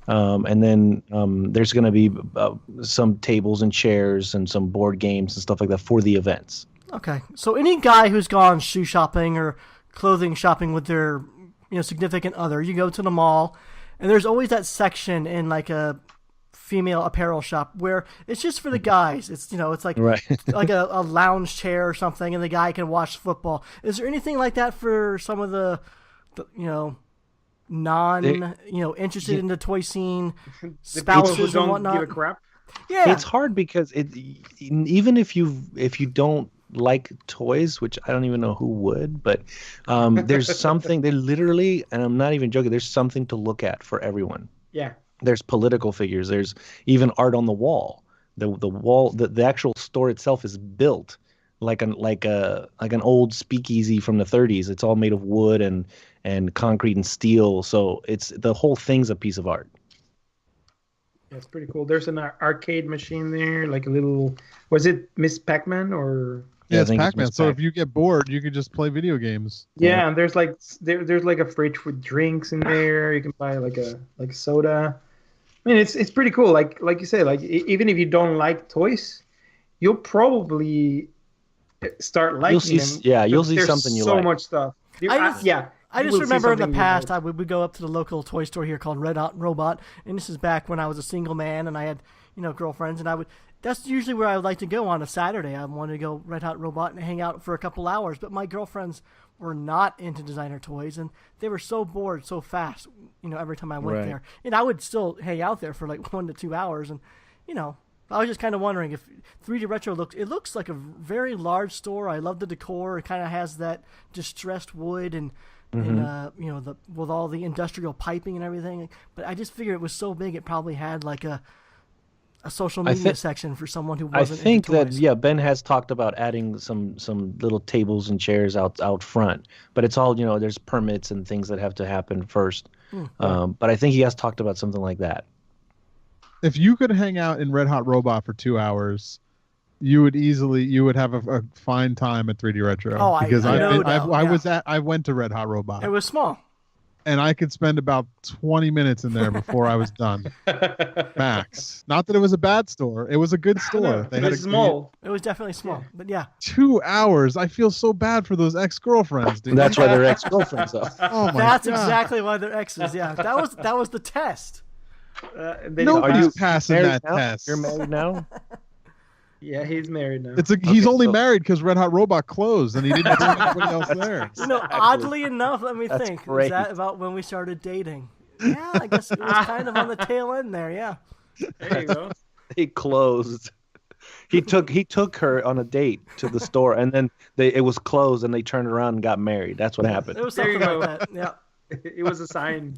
And then there's going to be some tables and chairs and some board games and stuff like that for the events. Okay, so any guy who's gone shoe shopping or clothing shopping with their significant other, you go to the mall, and there's always that section in like a female apparel shop where it's just for the guys. It's it's like Right. like a lounge chair or something, and the guy can watch football. Is there anything like that for some of the interested in the toy scene spouses and whatnot? Give a crap. Yeah, It's hard because even if you don't like toys, which I don't even know who would, but there's something they literally, and I'm not even joking, there's something to look at for everyone. Yeah. There's political figures. There's even art on the wall. The wall, the actual store itself is built like an old speakeasy from the 30s. It's all made of wood and and concrete and steel. So it's the whole thing's a piece of art. Yeah, it's pretty cool. There's an arcade machine there, like a little. Was it Miss Pac-Man or? Yeah, I it's think Pac-Man. So if you get bored, you can just play video games. Yeah, and there's like there's like a fridge with drinks in there. You can buy like a soda. I mean, it's pretty cool. Like you say, like even if you don't like toys, you'll probably start liking them. Yeah, you'll see something you like. So much stuff. I just remember in the past, I would go up to the local toy store here called Red Hot Robot, and this is back when I was a single man and I had, girlfriends, and that's usually where I would like to go on a Saturday. I wanted to go Red Hot Robot and hang out for a couple hours, but my girlfriends were not into designer toys, and they were so bored so fast, every time I went there. And I would still hang out there for like 1 to 2 hours, and, I was just kind of wondering if 3D Retro looks like a very large store. I love the decor. It kind of has that distressed wood and with all the industrial piping and everything. But I just figured it was so big, it probably had like a social media section for someone who wasn't. I think into toys. Ben has talked about adding some little tables and chairs out front, but it's all there's permits and things that have to happen first. But I think he has talked about something like that. If you could hang out in Red Hot Robot for 2 hours, you would have a fine time at 3D Retro. Oh, because I went to Red Hot Robot. It was small. And I could spend about 20 minutes in there before I was done. Max. Not that it was a bad store. It was a good store. It was small. It was definitely small, but yeah. 2 hours. I feel so bad for those ex-girlfriends, dude. That's why they're ex-girlfriends, though. Oh my That's God. exactly why they're exes. Yeah, that was the test. Nobody's passing that test. You're married now? Yeah, he's married now. He's only married because Red Hot Robot closed and he didn't bring anybody else there. Oddly enough, let me think. Great. Is that about when we started dating? Yeah, I guess it was kind of on the tail end there. Yeah. There you go. He closed. He took her on a date to the store, and then it was closed, and they turned around and got married. That's what happened. It was something like that. Yeah. It was a sign.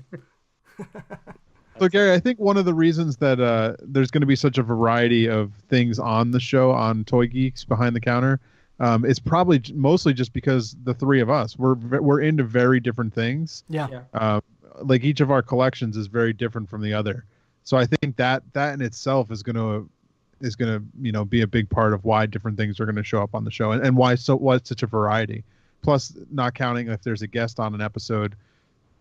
So, Gary, I think one of the reasons that there's going to be such a variety of things on the show on Toy Geeks Behind the Counter is probably mostly just because the three of us we're into very different things. Yeah. Like each of our collections is very different from the other. So I think that in itself is going to be a big part of why different things are going to show up on the show and why such a variety. Plus, not counting if there's a guest on an episode,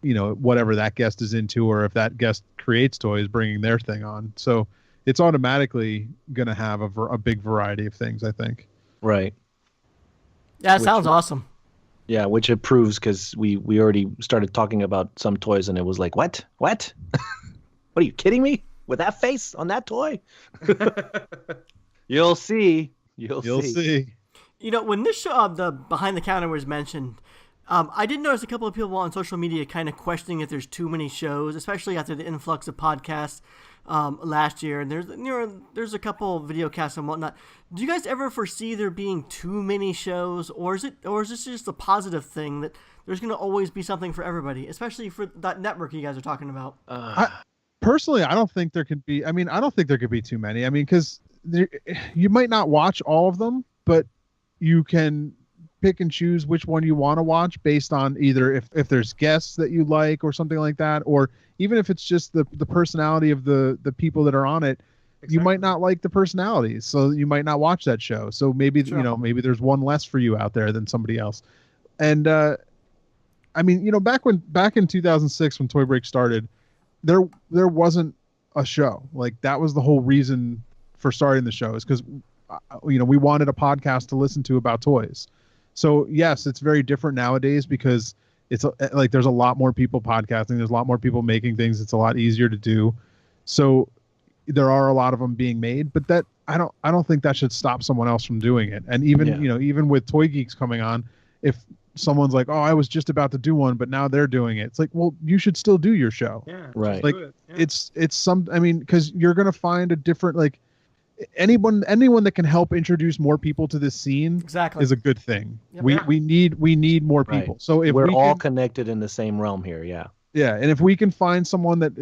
whatever that guest is into, or if that guest creates toys, bringing their thing on. So it's automatically going to have a big variety of things, I think. Right. Yeah, it sounds awesome. Yeah, which it proves because we already started talking about some toys and it was like, what? What are you kidding me? With that face on that toy? You'll see. You'll see. When this show, the Behind the Counter was mentioned, I did notice a couple of people on social media kind of questioning if there's too many shows, especially after the influx of podcasts last year. And there's a couple of video casts and whatnot. Do you guys ever foresee there being too many shows, or is this just a positive thing that there's going to always be something for everybody, especially for that network you guys are talking about? Personally, I don't think there could be. I don't think there could be too many. Because you might not watch all of them, but you can pick and choose which one you want to watch based on either if there's guests that you like or something like that, or even if it's just the personality of the people that are on it. Exactly. You might not like the personalities, so you might not watch that show. So maybe maybe there's one less for you out there than somebody else. And back in 2006 when Toy Break started, there wasn't a show. Like, that was the whole reason for starting the show, is because we wanted a podcast to listen to about toys. So yes, it's very different nowadays because it's like there's a lot more people podcasting. There's a lot more people making things. It's a lot easier to do. So there are a lot of them being made, but that I don't think that should stop someone else from doing it. And even even with Toy Geeks coming on, if someone's like, oh, I was just about to do one, but now they're doing it, it's like, well, you should still do your show. Yeah, right. Like it's because you're gonna find a different, like, anyone that can help introduce more people to this scene is a good thing. Yep. We need more people. Right. So if we're all connected in the same realm here, yeah, and if we can find someone that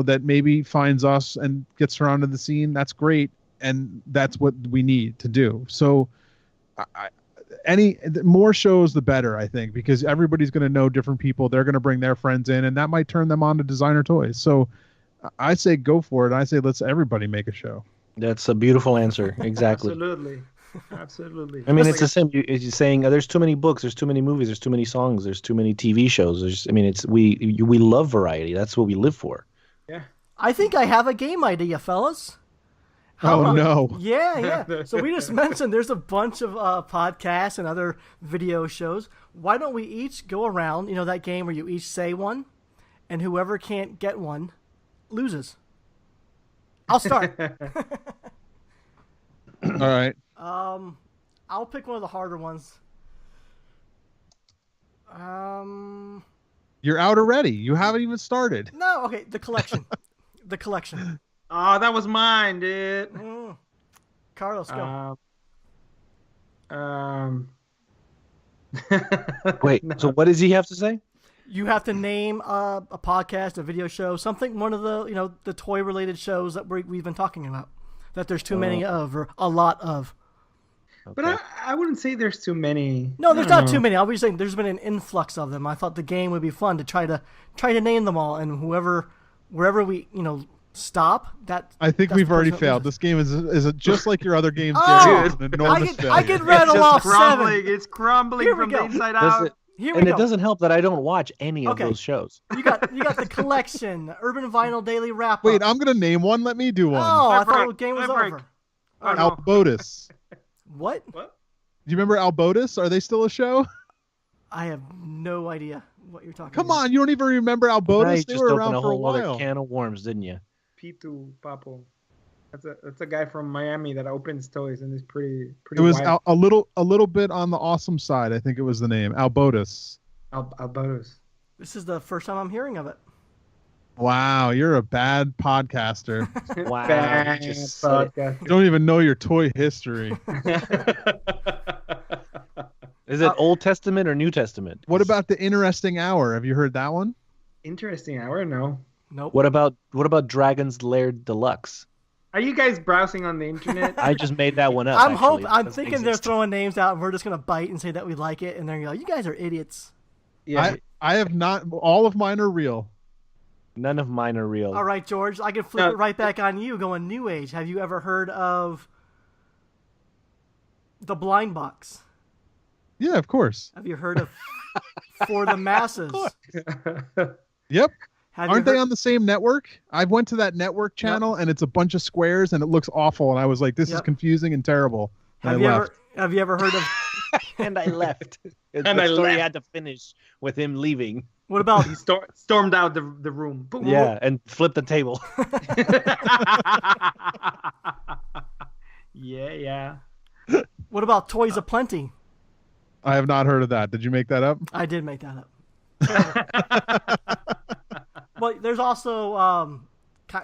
that maybe finds us and gets her onto the scene, that's great, and that's what we need to do. So more shows the better, I think, because everybody's going to know different people. They're going to bring their friends in, and that might turn them on to designer toys. So I say go for it. I say let's everybody make a show. That's a beautiful answer. Exactly. Absolutely. I mean, it's the same. You're saying there's too many books, there's too many movies, there's too many songs, there's too many TV shows. We love variety. That's what we live for. Yeah. I think I have a game idea, fellas. No. Yeah. So we just mentioned there's a bunch of podcasts and other video shows. Why don't we each go around, that game where you each say one, and whoever can't get one loses. I'll start. All right. I'll pick one of the harder ones. You're out already. You haven't even started. No, okay, the collection. The collection. Oh, that was mine, dude. Carlos, go. Wait, so what does he have to say? You have to name a podcast, a video show, something, one of the, the toy-related shows that we've been talking about, that there's too many of, or a lot of. Okay. But I wouldn't say there's too many. No, there's not too many. I was saying there's been an influx of them. I thought the game would be fun to try to name them all, and wherever we, stop. I think we've already failed. This game is just like your other games. An enormous failure. I can rattle off crumbling. 7. It's crumbling from the inside out. It doesn't help that I don't watch any of those shows. You got the collection, Urban Vinyl Daily Wrap. Wait, I'm gonna name one. Let me do one. Oh, I thought the game was over. Albotus. What? Do you remember Albotus? Are they still a show? I have no idea what you're talking about. Come on, you don't even remember Albotus? They were around for a while. You just opened a whole other can of worms, didn't you? P2 Papo. That's a guy from Miami that opens toys and is pretty. It was a little bit on the awesome side. I think it was the name Albotus. Albotus. This is the first time I'm hearing of it. Wow, you're a bad podcaster. Wow, bad podcaster. You don't even know your toy history. Is it Old Testament or New Testament? What about the Interesting Hour? Have you heard that one? Interesting Hour? No. Nope. What about Dragon's Lair Deluxe? Are you guys browsing on the internet? I just made that one up. I'm thinking they're throwing names out, and we're just gonna bite and say that we like it, and they're gonna go, "You guys are idiots." Yeah. I have not. All of mine are real. None of mine are real. All right, George, I can flip it right back on you, going New Age. Have you ever heard of The Blind Box? Yeah, of course. Have you heard of For the Masses? Yep. Aren't they on the same network? I went to that network channel, and it's a bunch of squares, and it looks awful. And I was like, this is confusing and terrible. And have you ever heard of... And I left. The story had to finish with him leaving. What about... He stormed out the room. Boom. Yeah, and flipped the table. Yeah. What about Toys Aplenty? I have not heard of that. Did you make that up? I did make that up. Well, there's also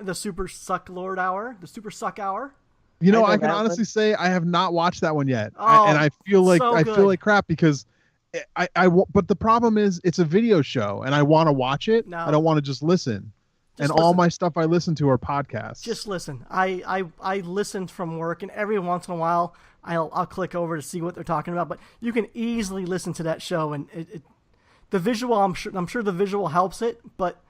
the Super Suck Lord Hour, the Super Suck Hour. I can honestly say I have not watched that one yet, oh, and I feel like so I feel like crap because but the problem is it's a video show, and I want to watch it. No. I don't want to just listen. All my stuff I listen to are podcasts. Just listen. I listened from work, and every once in a while I'll click over to see what they're talking about. But you can easily listen to that show, and the visual. I'm sure the visual helps it, but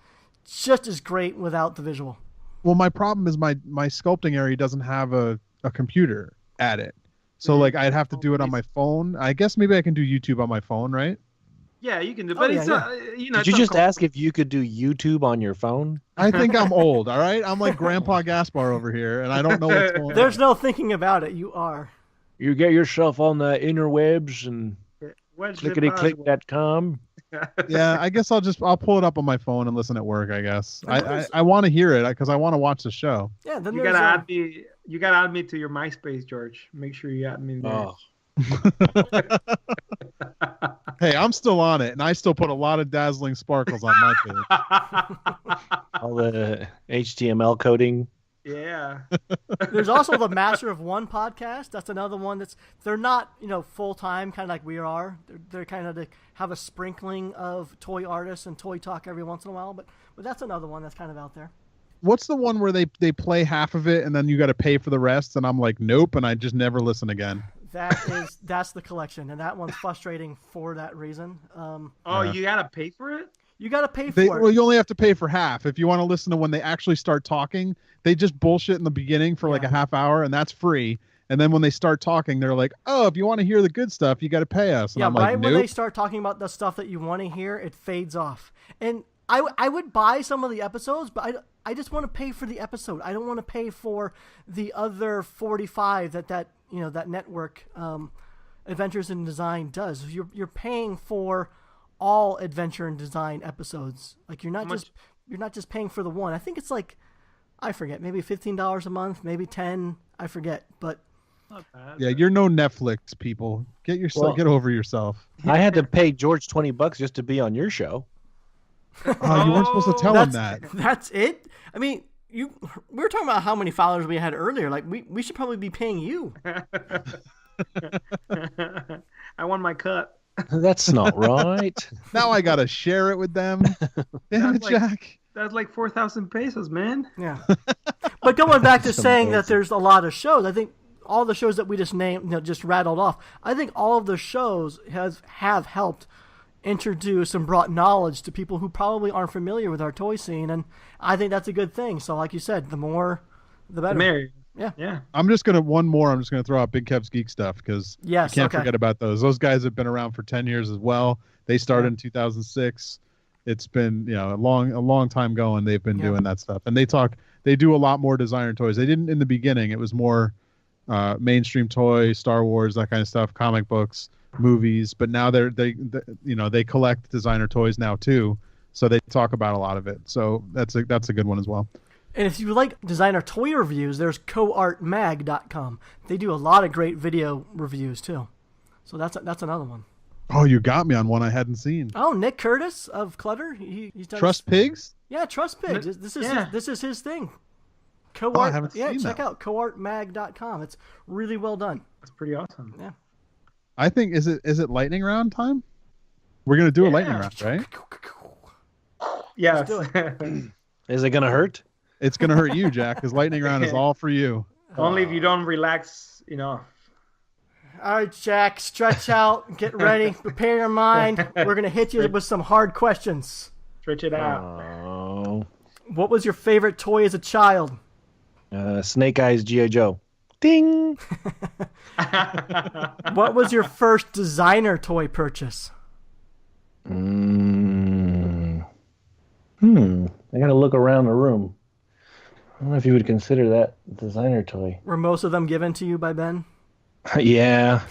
it's just as great without the visual. Well, my problem is my sculpting area doesn't have a computer at it, so like I'd have to do it on my phone. I guess maybe I can do YouTube on my phone, right? Yeah, you can do, but it's Did you just ask if you could do YouTube on your phone? I think I'm old. All right, I'm like Grandpa Gaspar over here, and I don't know what's going on. There's no thinking about it. You are. You get yourself on the interwebs and clickety-click.com. Yeah, I guess I'll pull it up on my phone and listen at work. I guess I want to hear it because I want to watch the show. Yeah, then you gotta add me. You gotta add me to your MySpace, George. Make sure you add me there. Oh. Hey, I'm still on it, and I still put a lot of dazzling sparkles on my page. All the HTML coding. Yeah. There's also the Master of One podcast. That's another one they're not, full time, kind of like we are. They're kind of have a sprinkling of toy artists and toy talk every once in a while, but that's another one that's kind of out there. What's the one where they play half of it and then you got to pay for the rest? And I'm like, nope, and I just never listen again. That's the collection, and that one's frustrating for that reason. You gotta pay for it. You gotta pay for it. Well, you only have to pay for half. If you want to listen to when they actually start talking, they just bullshit in the beginning for like a half hour, and that's free. And then when they start talking, they're like, "Oh, if you want to hear the good stuff, you got to pay us." And I'm like, when they start talking about the stuff that you want to hear, it fades off. And I would buy some of the episodes, but I just want to pay for the episode. I don't want to pay for the other 45 that network Adventures in Design does. You're paying for all Adventure in Design episodes. Like you're not just paying for the one. I think it's like, I forget, maybe $15 a month, maybe $10. I forget, but. Yeah, you're no Netflix people. Get over yourself. I had to pay George $20 just to be on your show. Oh, you weren't supposed to tell him that. That's it. I mean, we were talking about how many followers we had earlier. Like we should probably be paying you. I want my cut. That's not right. Now I gotta share it with them. Damn it, Jack. That's like 4,000 pesos, man. Yeah. But going back to saying that there's a lot of shows, I think all the shows that we just named, just rattled off, I think all of the shows have helped introduce and brought knowledge to people who probably aren't familiar with our toy scene, and I think that's a good thing. So like you said, the more, the better. The merrier. Yeah. I'm just gonna throw out Big Kev's Geek Stuff because you can't forget about those. Those guys have been around for 10 years as well. They started in 2006. It's been a long time going. They've been doing that stuff, and they do a lot more designer toys. They didn't in the beginning. It was more mainstream toy, Star Wars, that kind of stuff, comic books, movies. But now they collect designer toys now too. So they talk about a lot of it. So that's a good one as well. And if you like designer toy reviews, there's coartmag.com. They do a lot of great video reviews too. So that's another one. Oh, you got me on one I hadn't seen. Oh, Nick Curtis of Clutter. He's done Trust Pigs? Yeah, Trust Pigs. This is his thing. I haven't seen check that. out coartmag.com. It's really well done. That's pretty awesome. Yeah. I think is it lightning round time? We're gonna do a lightning round, right? Yeah. Let's do it. Is it gonna hurt? It's gonna hurt you, Jack, because lightning round is all for you. Only if you don't relax enough. All right, Jack, stretch out, get ready, prepare your mind. We're gonna hit you with some hard questions. Stretch it out. Oh. What was your favorite toy as a child? Snake Eyes G.I. Joe. Ding. What was your first designer toy purchase? I gotta look around the room. I don't know if you would consider that designer toy. Were most of them given to you by Ben? Yeah.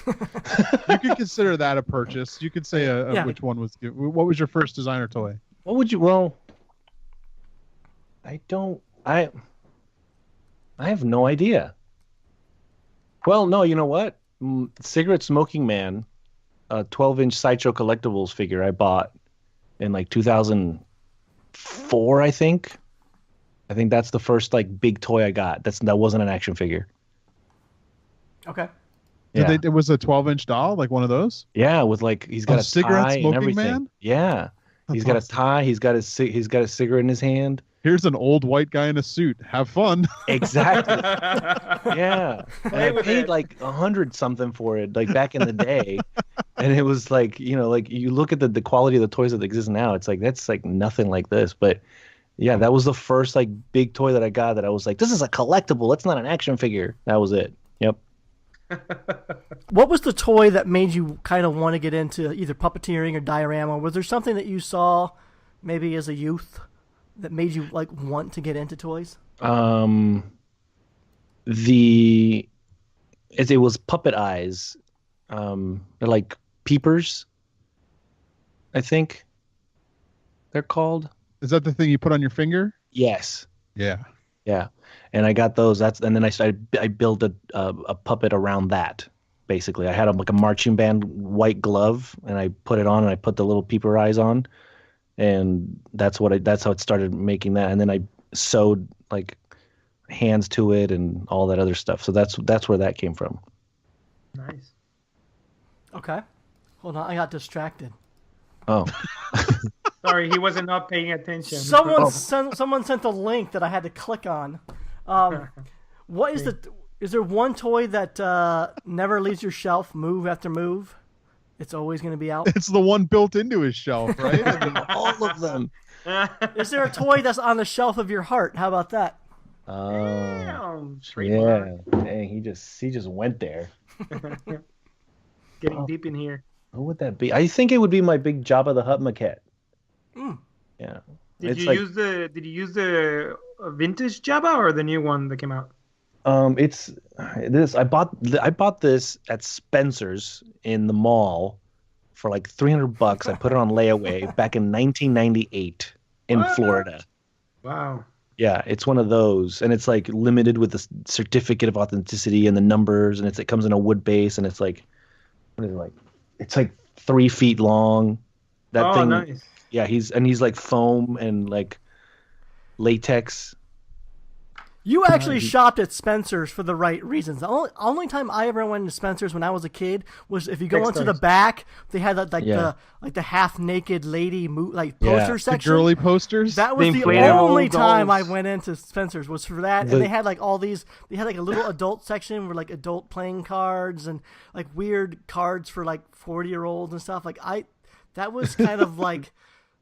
You could consider that a purchase. You could say which one was given. What was your first designer toy? What would you? Well, I have no idea. Well, no, you know what? Cigarette Smoking Man, a 12-inch Sideshow Collectibles figure I bought in like 2004, I think. I think that's the first like big toy I got. That wasn't an action figure. Okay. Yeah. It was a 12-inch doll, like one of those? Yeah, with like he's got a cigarette tie and smoking everything. man? Yeah. He's got a tie, he's got a cigarette in his hand. Here's an old white guy in a suit. Have fun. Exactly. Yeah. And I paid like 100 something for it, like back in the day. And it was like, like you look at the quality of the toys that exist now, it's like that's like nothing like this. But yeah, that was the first like big toy that I got that I was like, this is a collectible. It's not an action figure. That was it. Yep. What was the toy that made you kind of want to get into either puppeteering or diorama? Was there something that you saw maybe as a youth that made you like want to get into toys? It was puppet eyes. They're like peepers, I think they're called. Is that the thing you put on your finger? Yes. Yeah. Yeah. And I got those. And then I built a puppet around that. Basically, I had like a marching band white glove, and I put it on, and I put the little peeper eyes on, and that's how it started making that. And then I sewed like hands to it and all that other stuff. So that's where that came from. Nice. Okay. Hold on, I got distracted. Oh. Sorry, he wasn't not paying attention. Someone sent a link that I had to click on. What is Is there one toy that never leaves your shelf, move after move? It's always going to be out. It's the one built into his shelf, right? I mean, All of them. Is there a toy that's on the shelf of your heart? How about that? Damn, Yeah. Dang, he just went there. Getting deep in here. What would that be? I think it would be my big Jabba the Hutt maquette. Yeah. Did you use the vintage Jabba or the new one that came out? It's this. I bought this at Spencer's in the mall for like $300. I put it on layaway back in 1998 in Florida. Wow. Yeah, it's one of those, and it's like limited with the certificate of authenticity and the numbers, and it comes in a wood base, and it's like, what is it like? It's like 3 feet long. That thing. Nice. Yeah, he's like foam and like latex. You actually shopped at Spencer's for the right reasons. The only time I ever went to Spencer's when I was a kid was if you go into the back, they had the half naked lady poster section. The girly posters. That was the only time I went into Spencer's was for that, and they had like all these. They had like a little adult section where like adult playing cards and like weird cards for like 40-year-olds and stuff. That was kind of like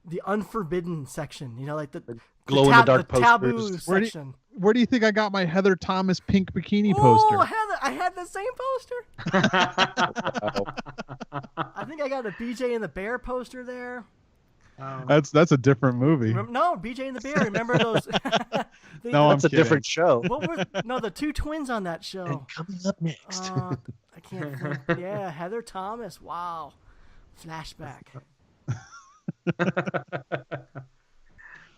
the unforbidden section, like the glow in the dark the taboo section. Where do you think I got my Heather Thomas pink bikini poster? Oh, I had the same poster. I think I got a BJ and the Bear poster there. That's a different movie. No, BJ and the Bear. Remember those? That's a different show. The two twins on that show. And coming up next. I can't think. Yeah, Heather Thomas. Wow. Flashback.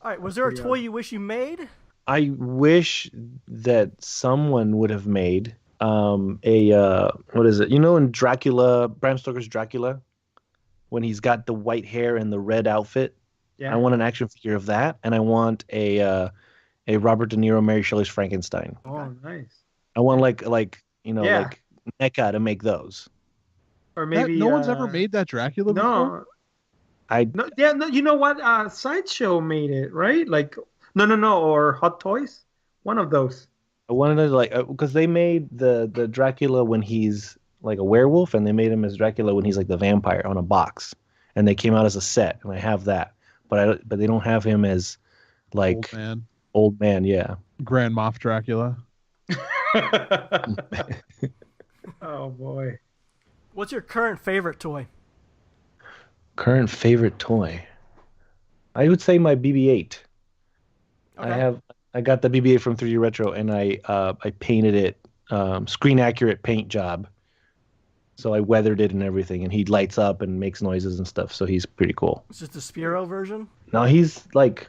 All right. Was there a toy you wish you made? I wish that someone would have made what is it? In Dracula, Bram Stoker's Dracula, when he's got the white hair and the red outfit. Yeah. I want an action figure of that, and I want a Robert De Niro, Mary Shelley's Frankenstein. Oh, nice. I want like NECA to make those. Or maybe no one's ever made that Dracula before. You know what? Sideshow made it, right? Like. No, or Hot Toys, one of those. I wanted to because they made the Dracula when he's like a werewolf, and they made him as Dracula when he's like the vampire on a box, and they came out as a set, and I have that, but they don't have him as like old man, yeah, Grand Moff Dracula. Oh boy, what's your current favorite toy? Current favorite toy, I would say my BB-8. Okay. I got the BB-8 from 3D Retro, and I painted it screen accurate paint job. So I weathered it and everything, and he lights up and makes noises and stuff. So he's pretty cool. Is this the Spiro version? No, he's like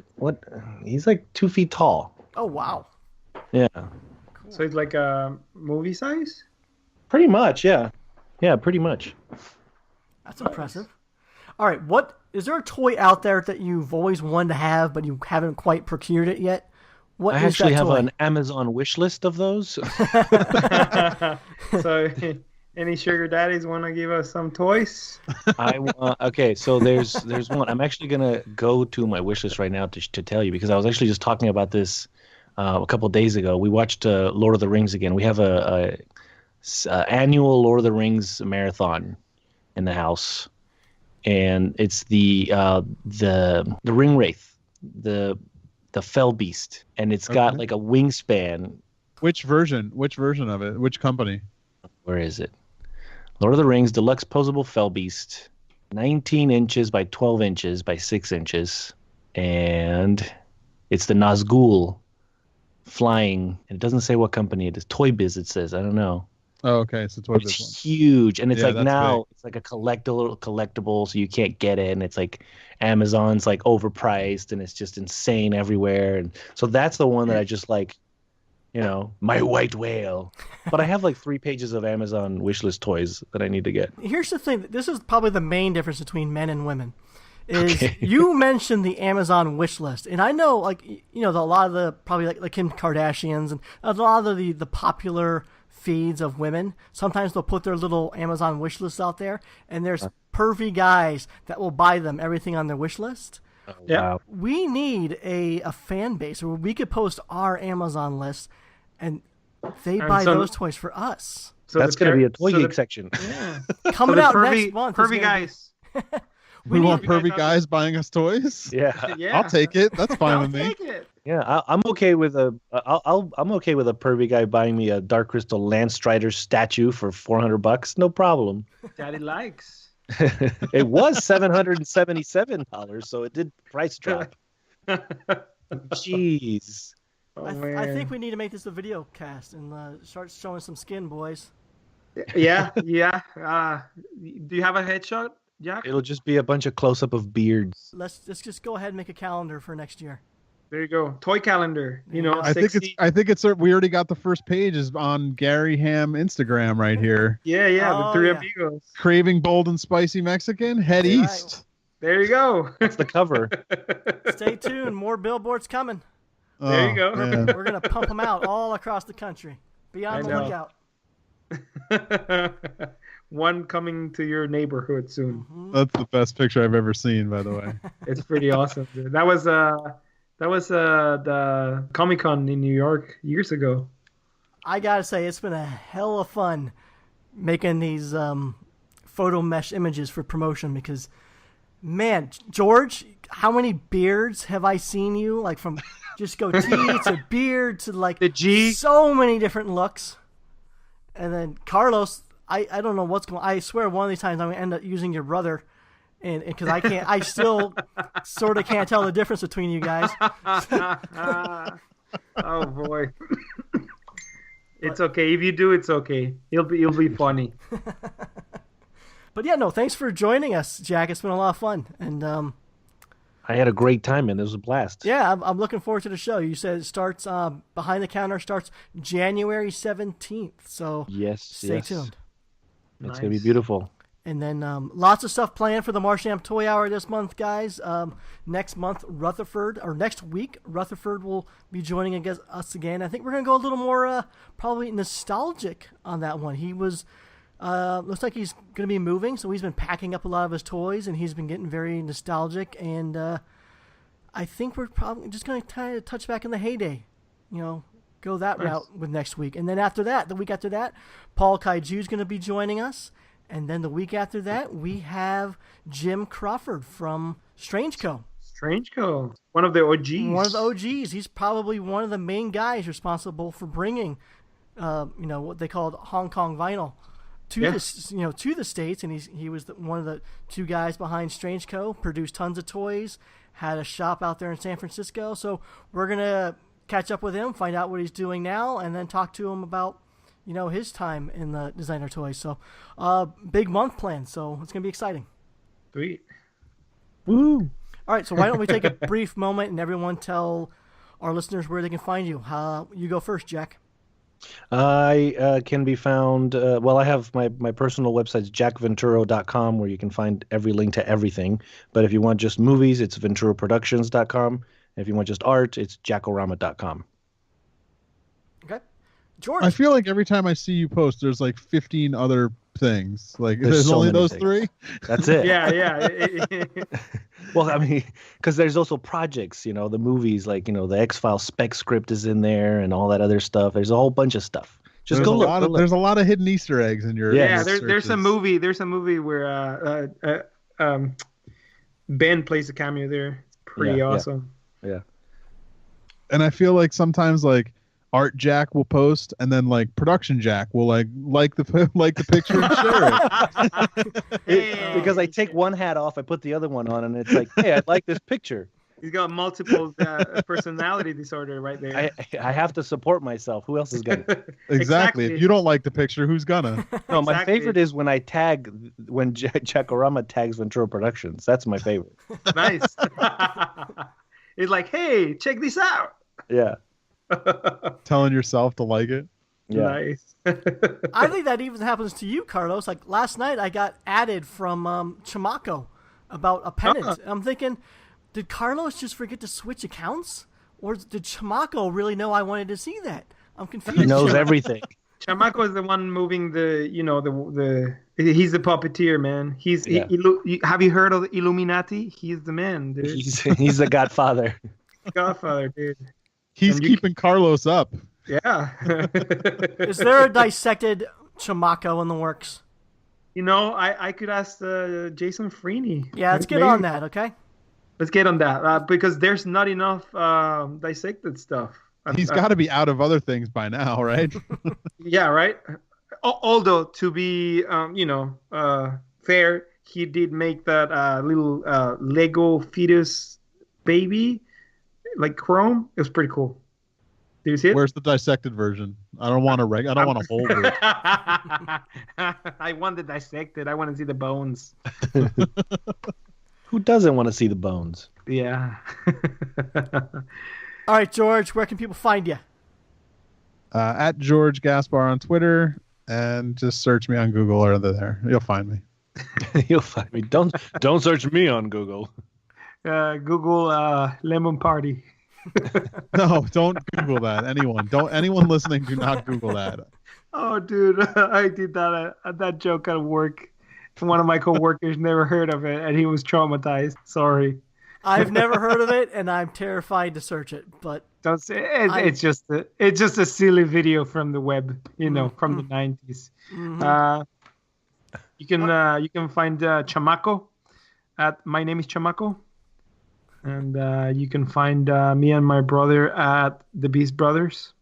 He's like 2 feet tall. Oh wow. Yeah. Cool. So it's like a movie size. Pretty much, yeah. Yeah, pretty much. That's impressive. All right, is there a toy out there that you've always wanted to have, but you haven't quite procured it yet? I actually have an Amazon wish list of those. So, any sugar daddies want to give us some toys? Okay, so there's one. I'm actually gonna go to my wish list right now to tell you, because I was actually just talking about this a couple of days ago. We watched Lord of the Rings again. We have a annual Lord of the Rings marathon in the house. And it's the ring wraith, the fell beast, and it's got like a wingspan. Which version of it? Which company? Where is it? Lord of the Rings Deluxe Posable Fell Beast, 19 inches by 12 inches by 6 inches, and it's the Nazgul flying. And it doesn't say what company it is. Toy Biz, it says. I don't know. Oh, okay. So Toy Biz. It's huge, and it's like now big. It's like a collectible, so you can't get it, and it's like Amazon's like overpriced, and it's just insane everywhere, and so that's the one that I just like, my white whale. But I have like 3 pages of Amazon wishlist toys that I need to get. Here's the thing: this is probably the main difference between men and women. You mentioned the Amazon wish list, and I know, like a lot of the probably like Kim Kardashians and a lot of the popular feeds of women, sometimes they'll put their little Amazon wish lists out there, and there's pervy guys that will buy them everything on their wish list. Oh, wow. We need a fan base where we could post our Amazon list, and they buy those toys for us. So that's going to be a Toy Geek section. Yeah. Coming out next month. Pervy guys. We want pervy guys buying us toys. Yeah. I'll take it. That's fine with me. Take it. Yeah, I'm okay with I'm okay with a pervy guy buying me a Dark Crystal Lance Strider statue for $400. No problem. Daddy likes. It was $777, so it did price drop. Jeez. Oh, I think we need to make this a video cast and start showing some skin, boys. Yeah. Do you have a headshot, Jack? It'll just be a bunch of close-up of beards. Let's just go ahead and make a calendar for next year. There you go. Toy calendar. I think it's we already got the first page is on Gary Ham Instagram right here. Yeah, the three amigos. Craving bold and spicy Mexican, head east. Right. There you go. That's the cover. Stay tuned. More billboards coming. There you go. We're going to pump them out all across the country. Be on the lookout. One coming to your neighborhood soon. Mm-hmm. That's the best picture I've ever seen, by the way. It's pretty awesome, dude. That was the Comic-Con in New York years ago. I got to say, it's been a hell of fun making these photo mesh images for promotion because, man, George, how many beards have I seen you? Like from just goatee to beard to like the G. So many different looks. And then Carlos, I don't know what's going on. I swear one of these times I'm going to end up using your brother. And because I still sort of can't tell the difference between you guys. Oh boy, it's okay if you do. It's okay. You'll be funny. But yeah, no, thanks for joining us, Jack. It's been a lot of fun, and I had a great time, and it was a blast. Yeah, I'm looking forward to the show. You said it starts Behind the Counter starts January 17th, so stay tuned. It's gonna be beautiful. And then lots of stuff planned for the Marsham Toy Hour this month, guys. Next week, Rutherford will be joining us again. I think we're going to go a little more probably nostalgic on that one. He was, looks like he's going to be moving, so he's been packing up a lot of his toys, and he's been getting very nostalgic. And I think we're probably just going to kind of touch back in the heyday, go that route with next week. And then after that, the week after that, Paul Kaiju is going to be joining us. And then the week after that, we have Jim Crawford from Strange Co. One of the OGs. He's probably one of the main guys responsible for bringing, what they called Hong Kong vinyl to the States. And he was one of the two guys behind Strange Co. Produced tons of toys, had a shop out there in San Francisco. So we're gonna catch up with him, find out what he's doing now, and then talk to him about his time in the designer toys. So, big month planned. So it's going to be exciting. Sweet. Woo. All right. So why don't we take a brief moment and everyone tell our listeners where they can find you. You go first, Jack. I can be found, I have my personal website, jackventuro.com, where you can find every link to everything. But if you want just movies, it's venturoproductions.com. And if you want just art, it's jackorama.com. Okay. George. I feel like every time I see you post, there's like 15 other things. Like there's so only those things. 3. That's it. Yeah. Well, I mean, because there's also projects, the movies, like, the X-Files spec script is in there and all that other stuff. There's a whole bunch of stuff. Just go look. There's a lot of hidden Easter eggs in your. Yeah, there's a movie. There's a movie where Ben plays a cameo there. It's pretty awesome. Yeah. And I feel like sometimes like Art Jack will post, and then like Production Jack will like the picture and share it. Because I take one hat off, I put the other one on, and it's like, hey, I like this picture. He's got multiple personality disorder right there. I have to support myself. Who else is gonna? Exactly. If you don't like the picture, who's gonna? No, my favorite is when Jackorama tags Ventura Productions. That's my favorite. Nice. He's like, hey, check this out. Yeah. Telling yourself to like it. Yeah. Nice. I think that even happens to you, Carlos. Like last night, I got added from Chamaco about a pennant. I'm thinking, did Carlos just forget to switch accounts, or did Chamaco really know I wanted to see that? I'm confused. He knows everything. Chamaco is the one moving the he's the puppeteer, man. Have you heard of Illuminati? He's the man, dude. He's the Godfather. Godfather, dude. He's keeping Carlos up. Yeah. Is there a dissected Chamaco in the works? I could ask Jason Freeney. Yeah, let's get Maybe. on that, okay? Let's get on that because there's not enough dissected stuff. He's got to be out of other things by now, right? Yeah, right. Although to be, fair, he did make that little Lego fetus baby, like chrome. It was pretty cool. Did you see it? Where's the dissected version? I don't want I don't want a whole version. I want the dissected. I want to see the bones. Who doesn't want to see the bones? Yeah. All right, George, where can people find you? At George Gaspar on Twitter, and just search me on Google or there. You'll find me. You'll find me. Don't search me on Google. Google Lemon Party. No, don't Google that. Anyone listening, do not Google that. Oh, dude, I did that joke at work. One of my coworkers never heard of it, and he was traumatized. Sorry. I've never heard of it, and I'm terrified to search it. But don't say it. It's just a silly video from the web, from the 90s. Mm-hmm. You can find Chamaco at My Name is Chamaco, and you can find me and my brother at the Beast Brothers.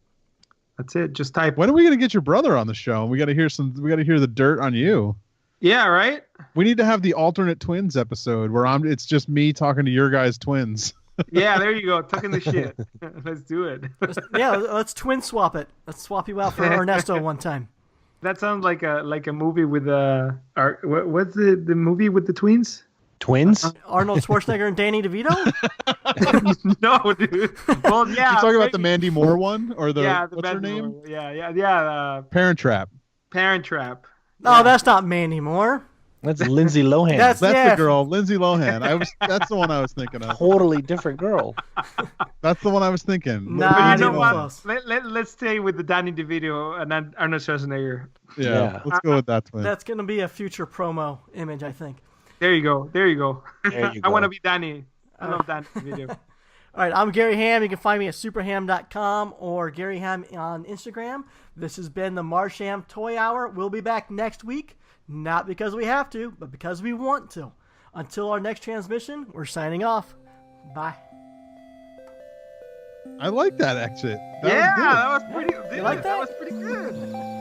That's it. Just type. When are we gonna get your brother on the show? We got to hear the dirt on you. Yeah, right. We need to have the alternate twins episode where it's just me talking to your guys' twins. Yeah, there you go. Talking the shit. Let's do it. Let's twin swap it. Let's swap you out for Ernesto one time. That sounds like a movie with what's the movie with the twins? Twins? Arnold Schwarzenegger and Danny DeVito? No, dude. Well, yeah. You talking about the Mandy Moore one or what's her name? Moore. Yeah. Parent Trap. Parent Trap. No, that's not Mandy Moore. That's Lindsay Lohan. That's the girl, Lindsay Lohan. That's the one I was thinking of. Totally different girl. That's the one I was thinking. Nah, you know what? Let's stay with the Danny DeVito and then Arnold Schwarzenegger. Yeah, let's go with that twin. That's going to be a future promo image, I think. There you go. There you go. I want to be Danny. I love Danny DeVito. All right, I'm Gary Ham. You can find me at superham.com or Gary Ham on Instagram. This has been the Marsham Toy Hour. We'll be back next week, not because we have to, but because we want to. Until our next transmission, we're signing off. Bye. I like that exit. That was pretty. You like that? That was pretty good.